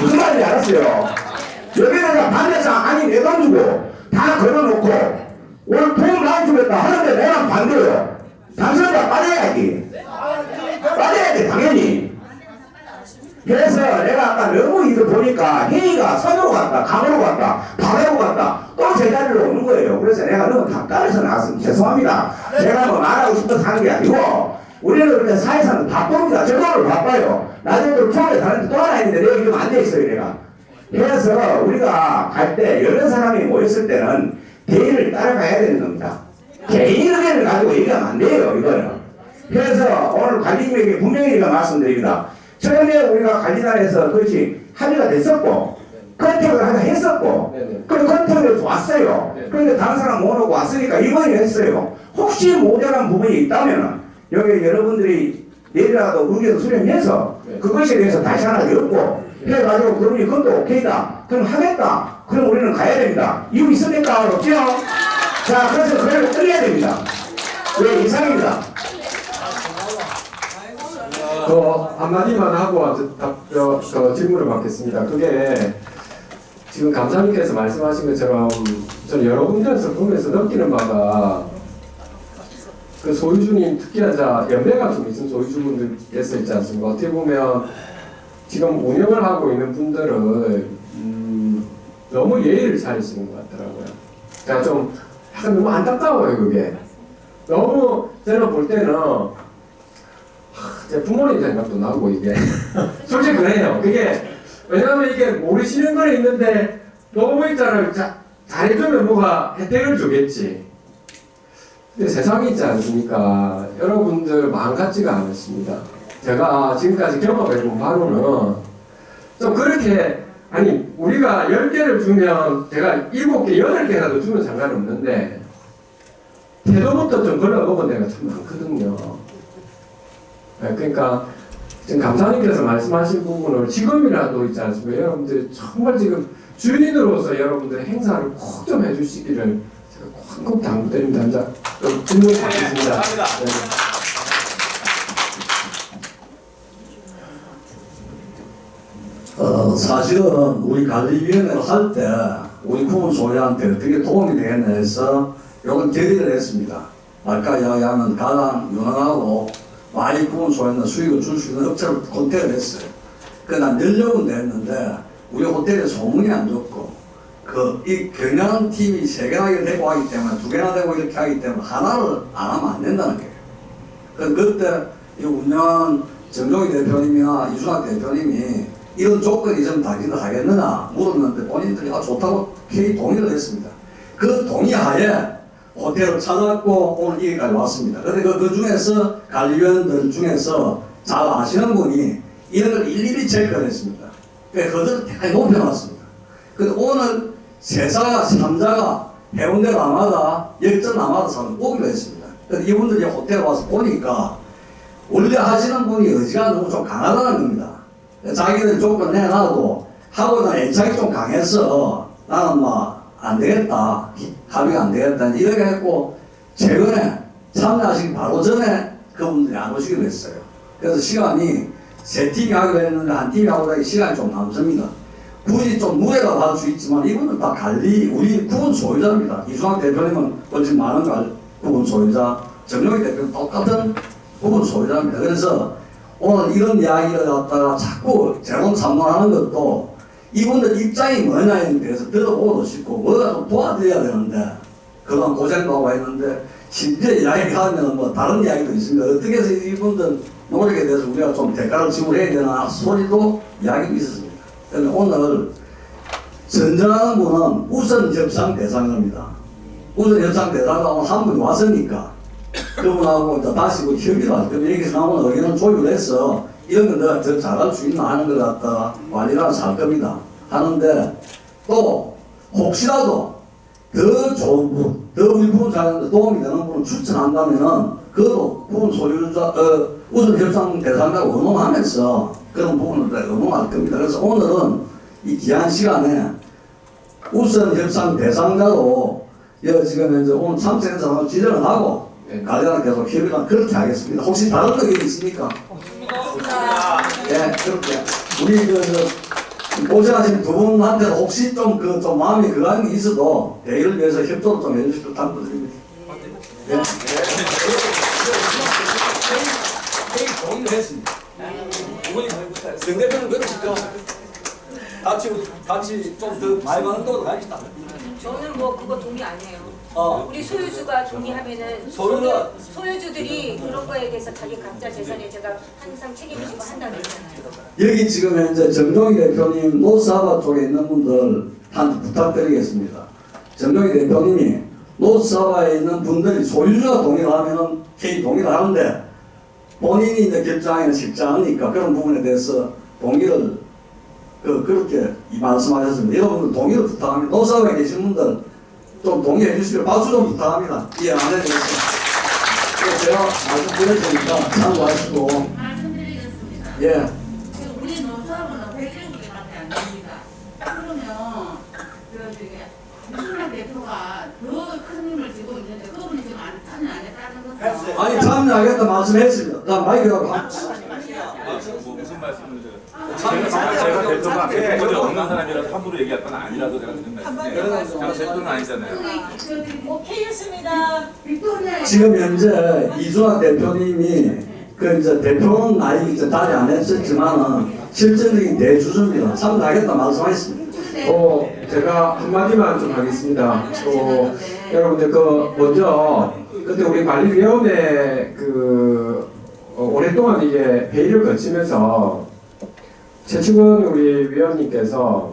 무슨 말인지 알았어요. 여기다가 반대상 아니 내 돈 주고 다 걸어놓고 오늘 돈 많이 주겠다 하는데 내가 반대요. 당신은 다 빠져야지. 빠져야 돼 당연히. 그래서 내가 아까 너무 이거 보니까 회의가 선으로 갔다 감으로 갔다 바로 갔다 또 제자리로 오는 거예요. 그래서 내가 너무 답답해서 나왔습니다. 죄송합니다. 제가 뭐 말하고 싶어서 하는 게 아니고 우리는 그렇게 사회사는 바쁩니다. 저도 오늘 바빠요. 나중에 또 총회 다른데 또 하나 있는데 내가 지금 앉아있어요 내가. 그래서 우리가 갈 때 여러 사람이 모였을 때는 대의를 따라가야 되는 겁니다. 개인 의견을 가지고 얘기하면 안 돼요 이거는. 그래서 오늘 관리님에게 분명히 제가 말씀드립니다. 처음에 우리가 관리단에서 그것이 합의가 됐었고 컨택을 하자 했었고 그리고 컨택을 왔어요. 그런데 다른 사람 못 오고 왔으니까 이번에 했어요. 혹시 모자란 부분이 있다면 여기 여러분들이 내일이라도 의견 수렴해서 그것에 대해서 다시 하나 엮고 해가지고 그러니 그것도 오케이다. 그럼 하겠다. 그럼 우리는 가야 됩니다. 이유 있습니까? 없죠? 자, 그래서 그걸 끌려야 됩니다. 네, 이상입니다. 한마디만 하고 질문을 받겠습니다. 그게 지금 감사님께서 말씀하신 것처럼 저는 여러 군데에서 보면서 느끼는 바가 그 소유주님 특히나 연배가 좀 있는 소유주분들께서 있지 않습니까? 어떻게 보면 지금 운영을 하고 있는 분들은 너무 예의를 차리시는 것 같더라고요. 제가 좀 약간 너무 안타까워요 그게. 너무 저는 볼 때는 제 부모님 생각도 나고 이게 솔직히 그래요. 그게 왜냐하면 이게 모르시는 건 있는데 너무 있잖아요. 잘해주면 뭐가 혜택을 주겠지. 근데 세상이 있지 않습니까? 여러분들 마음 같지가 않습니다. 제가 지금까지 경험해본 바로는 좀 그렇게 아니 우리가 10개를 주면 제가 7개, 8개라도 주면 상관없는데 태도부터 좀 걸러먹은 데가 참 많거든요. 네, 그러니까 지금 감사님께서 말씀하신 부분을 지금이라도 있지 않습니까? 여러분들이 정말 지금 주인으로서 여러분들의 행사를 꼭 좀 해주시기를 제가 꼭 당부드립니다. 좀 질문 받겠습니다. 네. 사실은 우리 관리위원회를 할 때 우리 부문 소유한테 어떻게 도움이 되겠나 해서 이런 결의를 했습니다. 아까 이야기하면 가장 유능하고 많이 부문 소유는 수익을 줄 수 있는 업체를 컨택을 했어요. 그러나 연령은 냈는데 우리 호텔에 소문이 안 좋고 이 경영팀이 3개나 되고 하기 때문에 2개나 되고 이렇게 하기 때문에 하나를 안 하면 안 된다는 거예요. 그때 이 운영한 정종희 대표님이나 이준학 대표님이 이런 조건이 좀 당신들 하겠느냐 물었는데 본인들이 좋다고 동의를 했습니다. 그 동의하에 호텔을 찾았고 오늘 여기까지 왔습니다. 그런데 그 중에서 관리위원들 중에서 잘 아시는 분이 이런 걸 일일이 체크를 했습니다. 그래서 그들을 대단히 높여놨습니다. 그런데 오늘 세사가 3자가 해운대 라마다 역전 라마다 사는 오기로 했습니다. 그런데 이분들이 호텔에 와서 보니까 원래 하시는 분이 의지가 너무 좀 강하다는 겁니다. 자기들 조건 내놔도 하고는 애착이 좀 강해서 나는 안 되겠다. 합의가 안 되겠다. 이렇게 했고 최근에 참여하시기 바로 전에 그분들이 안 오시기로 했어요. 그래서 시간이 3팀이 하기로 했는데 한 팀이 하고 나니 시간이 좀 남습니다. 굳이 좀 무례가 받을 수 있지만 이분은 다 우리 구분 소유자입니다. 이준학 대표님은 훨씬 많은 구분 소유자, 정용희 대표는 똑같은 구분 소유자입니다. 그래서 오늘 이런 이야기를 갖다가 자꾸 재론 참론하는 것도 이분들 입장이 뭐냐에 대해서 들어보고도 싶고 뭐가 좀 도와드려야 되는데 그동안 고생도 하고 했는데 심지어 이야기하면 다른 이야기도 있습니다. 어떻게 해서 이분들 노력에 대해서 우리가 좀 대가를 지불해야 되나 소리도 이야기가 있었습니다. 그런데 오늘 선정하는 분은 우선 협상 대상입니다. 우선 협상 대상가 오늘 한 분이 왔으니까 그분하고 이제 다시 협의를 하죠. 그럼 여기서 나오는 의견은 조율을 해서 이런 건 내가 더 잘할 수 있나 하는 걸 갖다가 관리를 할 겁니다. 하는데 또 혹시라도 더 좋은 분, 더 우리 부분 사는데 도움이 되는 분을 추천한다면은 그것도 부분 소유자, 우선 협상 대상자고 의논하면서 그런 부분을 의논할 겁니다. 그래서 오늘은 이 귀한 시간에 우선 협상 대상자로 지금 현재 오늘 참석한 사람을 지정을 하고 관리단은 계속 협의를 그렇게 하겠습니다. 혹시 다른 의견이 있습니까? 없습니다. 네, 그렇게 우리 고생하신 두 분한테 혹시 좀 마음이 그한 게 있어도 대의를 위해서 협조를 좀 해주시길 당부드립니다. 네. 동의를 했습니다. 이번에 정 대표는 그러시죠? 같이 좀 더 많이 받는 쪽으로 가겠다. 저는 뭐 그거 동의 아니에요. 우리 소유주가 동의하면은 소유주들이 그런 거에 대해서 자기 각자 재산에 제가 항상 책임을 지고 한다고 했잖아요. 여기 지금 현재 정동희 대표님 노스하바 쪽에 있는 분들한테 부탁드리겠습니다. 정동희 대표님이 노스하바에 있는 분들이 소유주가 동의를 하면은 개인 동의를 하는데 본인이 이제 결정하기는 쉽지 않으니까 그런 부분에 대해서 동의를 그렇게 말씀하셨습니다. 여러분들 동의를 부탁합니다. 노스하바에 계신 분들 좀 동의해 주시길 박수 좀 부탁합니다. 이해 안 해주겠습니다. 제가 말씀드렸으니까 참고하시고. 말씀드리겠습니다. 예. 지금 우리 노사하고는 120개밖에 안 됩니다. 그러면 이순만 대표가 더 큰 힘을 쥐고 있는데 그분이 지금 참여하겠다는 것은 아니 참여하겠다 말씀했습니다. 나 마이크가 무슨 말씀을 제가 대표가 대표권이 없는 사람이라서 함부로 얘기할 건 아니라서 제가 드는 말씀이에요. 제가 대표는 아니잖아요. 오케이였습니다. 지금 현재 이준환 대표님이 이제 대표는 아직 이제 다리 안 했었지만은 실질적인 대주주입니다. 참여하겠다 말씀하셨습니다. 제가 한마디만 좀 하겠습니다. 여러분들 먼저 그때 우리 관리위원회 오랫동안 이게 회의를 거치면서 최충원 우리 위원님께서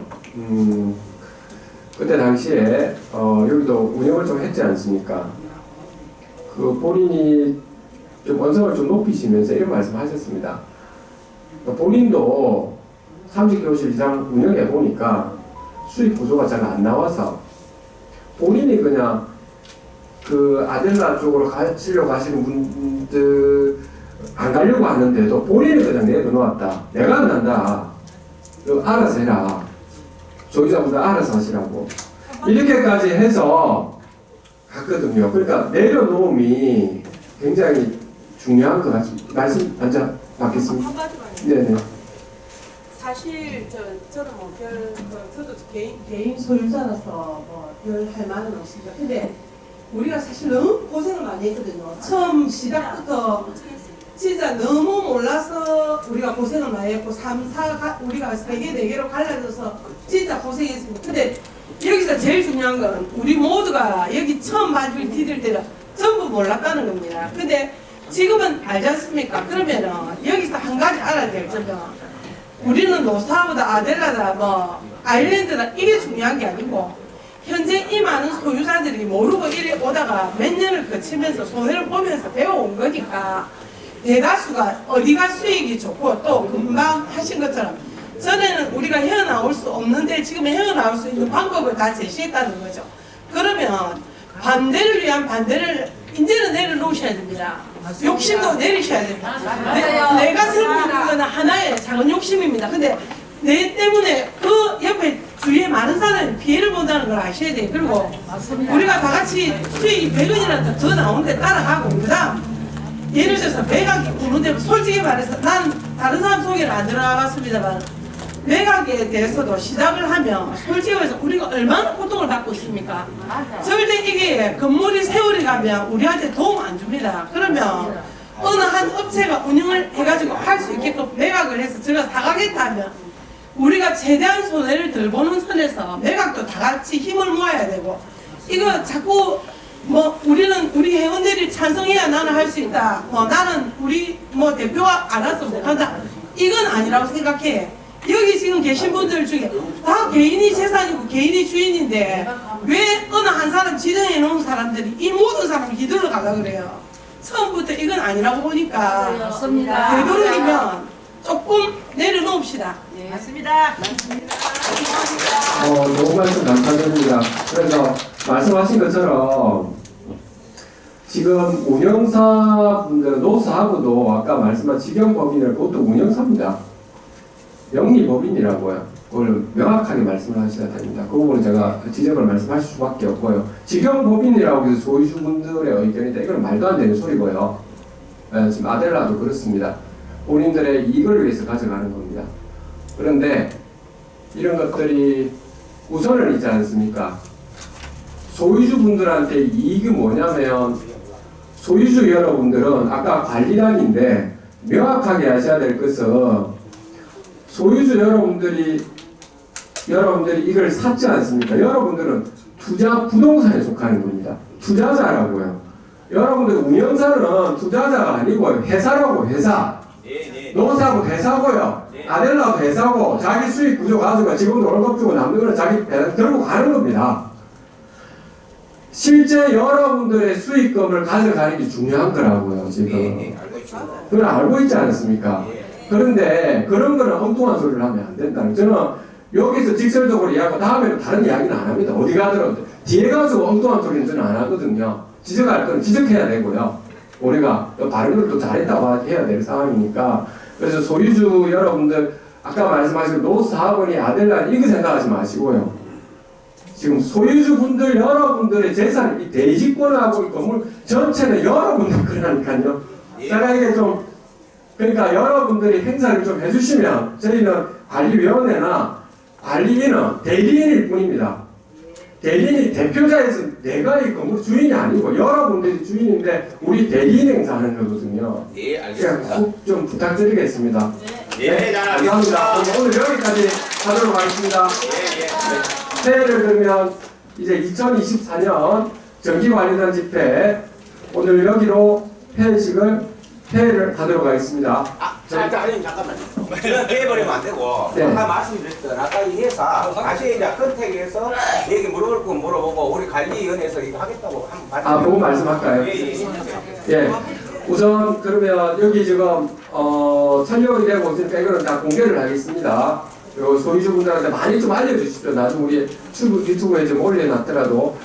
그때 당시에 여기도 운영을 좀 했지 않습니까? 본인이 좀 언성을 좀 높이시면서 이런 말씀하셨습니다. 본인도 30교실 이상 운영해 보니까 수익 구조가 잘 안 나와서 본인이 그냥 아델라 쪽으로 가시려고 하시는 분들 안 가려고 하는데도 본인이 그냥 내려놓았다. 내가 안 한다. 알아서 해라. 소유자분들 알아서 하시라고. 이렇게까지 해서 갔거든요. 그러니까 내려놓음이 굉장히 중요한 것 같습니다. 말씀 먼저 받겠습니다. 네네. 사실 저는 저도 개인 소유자라서 별 할 말은 없습니다. 근데 우리가 사실 너무 고생을 많이 했거든요. 처음 시작부터 진짜 너무 몰라서 우리가 고생을 많이 했고 3, 4 우리가 3개, 4개로 갈라져서 진짜 고생했습니다. 근데 여기서 제일 중요한 건 우리 모두가 여기 처음 마주를 디딜 때는 전부 몰랐다는 겁니다. 근데 지금은 알지 않습니까? 그러면은 여기서 한 가지 알아야 될 점은 우리는 노사보다 아델라다 아일랜드다 이게 중요한 게 아니고 현재 이 많은 소유자들이 모르고 이래 오다가 몇 년을 거치면서 손해를 보면서 배워온 거니까 대다수가 어디가 수익이 좋고 또 금방 하신 것처럼 전에는 우리가 헤어나올 수 없는데 지금 헤어나올 수 있는 방법을 다 제시했다는 거죠. 그러면 반대를 위한 반대를 이제는 내려놓으셔야 됩니다. 욕심도 내리셔야 됩니다. 내가 세우는 건 하나의 작은 욕심입니다. 근데 내 때문에 그 옆에 주위에 많은 사람이 피해를 본다는 걸 아셔야 돼요. 그리고 우리가 다 같이 수익이 100원이라도 더 나오는데 따라가고 그 다음 예를 들어서 매각이 오는데 솔직히 말해서 난 다른 사람 소개를 안 들어봤습니다만 매각에 대해서도 시작을 하면 솔직히 말해서 우리가 얼마나 고통을 받고 있습니까? 절대 이게 건물이 세월이 가면 우리한테 도움 안 줍니다. 그러면 어느 한 업체가 운영을 해가지고 할 수 있게끔 매각을 해서 제가 사가겠다 하면 우리가 최대한 손해를 덜 보는 선에서 매각도 다 같이 힘을 모아야 되고 이거 자꾸 우리는 우리 회원들이 찬성해야 나는 할 수 있다. 나는 우리 대표가 알아서 못한다. 이건 아니라고 생각해. 여기 지금 계신 분들 중에 다 개인이 재산이고 개인이 주인인데 왜 어느 한 사람 지정해 놓은 사람들이 이 모든 사람을 휘둘러 가려 그래요. 처음부터 이건 아니라고 보니까 되도록이면 조금 내려놓읍시다. 네. 맞습니다. 좋은 말씀 감사드립니다. 그래서 말씀하신 것처럼 지금 운영사분들은 노사하고도 아까 말씀한 직영법인을 그것도 운영사입니다. 영리법인이라고요. 그걸 명확하게 말씀을 하셔야 됩니다. 그 부분은 제가 지적을 말씀하실 수밖에 없고요. 직영법인이라고 해서 소유주분들의 의견인데 이건 말도 안 되는 소리고요. 지금 아델라도 그렇습니다. 본인들의 이익을 위해서 가져가는 겁니다. 그런데 이런 것들이 우선은 있지 않습니까? 소유주분들한테 이익이 뭐냐면 소유주 여러분들은 아까 관리단인데 명확하게 하셔야 될 것은 소유주 여러분들이 이걸 샀지 않습니까? 여러분들은 투자 부동산에 속하는 겁니다. 투자자라고요. 여러분들 운영사는 투자자가 아니고 회사라고 회사. 노사고 회사고요. 아델라도 회사고 자기 수익 구조 가지고 지금도 월급 주고 남는 거는 자기 배당 들고 가는 겁니다. 실제 여러분들의 수익금을 가져가는 게 중요한 거라고요. 지금. 그걸 알고 있지 않습니까? 그런데 그런 거는 엉뚱한 소리를 하면 안 된다는. 저는 여기서 직설적으로 이야기하고 다음에는 다른 이야기는 안 합니다. 어디 가더라도. 뒤에 가서 엉뚱한 소리는 저는 안 하거든요. 지적할 건 지적해야 되고요. 우리가 다른 걸 또 잘했다고 해야 될 상황이니까. 그래서 소유주 여러분들 아까 말씀하신 노사하고니 아델란 이거 생각하지 마시고요. 지금 소유주분들 여러분들의 재산 이 대지권하고 이 건물 전체는 여러분들 거라니까요. 제가 이게 좀 그러니까 여러분들이 행사를 좀 해주시면 저희는 관리위원회나 관리인은 대리인일 뿐입니다. 대리인이 대표자에서 내가 이 건물 주인이 아니고 여러분들이 주인인데 우리 대리인 행사하는 거거든요. 예, 알겠습니다. 꼭 좀 부탁드리겠습니다. 네, 감사합니다. 오늘 여기까지 하도록 하겠습니다. 새해를 들면 이제 2024년 정기관리단 집회 오늘 여기로 폐회를 하도록 하겠습니다. 아니 잠깐만요. 그냥 깨버리면 안 되고 네. 아까 말씀드렸던 아까 이 회사 다시 이제 컨택해서 얘기 물어볼 건 물어보고 우리 관리위원회에서 이거 하겠다고 한번 보고 말씀할까요? 예. 우선 그러면 여기 지금 촬영이 되고 있으니까 이거는 다 공개를 하겠습니다. 그리고 소유주분들한테 많이 좀 알려주십시오. 나중에 우리 유튜브에 좀 올려놨더라도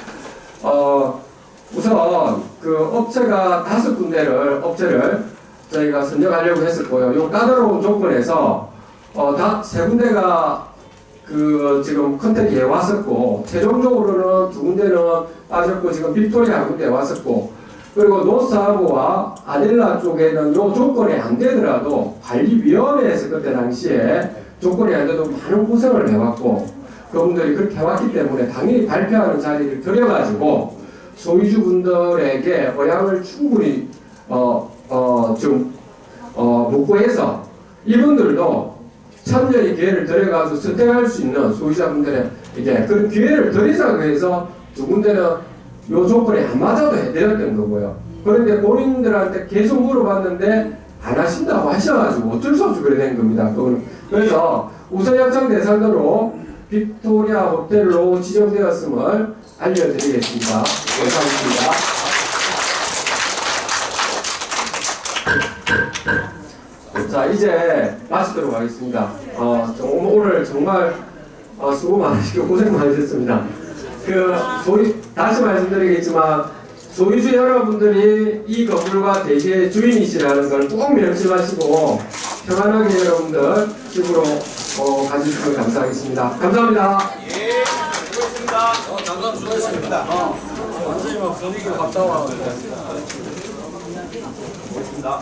우선 그 업체가 5군데를 업체를 저희가 선정하려고 했었고요. 요 까다로운 조건에서 다 3군데가 그 지금 컨택이 해왔었고 최종적으로는 2군데는 빠졌고 지금 빅토리아 군데 왔었고 그리고 노스하고와 아델라 쪽에는 요 조건이 안 되더라도 관리위원회에서 그때 당시에 조건이 안 돼도 많은 고생을 해왔고 그분들이 그렇게 해왔기 때문에 당연히 발표하는 자리를 들여가지고 소유주분들에게 의향을 충분히 좀 묻고 해서 이분들도 참여의 기회를 드려가지고 선택할 수 있는 소유자분들에게 그런 기회를 드리자고 해서 2군데는 요 조건이 안 맞아도 해드렸던 거고요. 그런데 본인들한테 계속 물어봤는데 안 하신다고 하셔가지고 어쩔 수 없이 그래 된 겁니다. 그래서 우선 협상 대상으로 빅토리아 호텔로 지정되었음을 알려드리겠습니다. 감사합니다. 자 이제 마치도록 하겠습니다. 오늘 정말 수고 많으시고 고생 많으셨습니다. 다시 말씀드리겠지만 소유주 여러분들이 이 건물과 대지의 주인이시라는 걸 꼭 명심하시고 평안하게 여러분들 집으로 가주시면 감사하겠습니다. 감사합니다. 예, 수고했습니다. 잠깐 수고했습니다. 완전히 막 분위기가 바뀌어. 수고했습니다.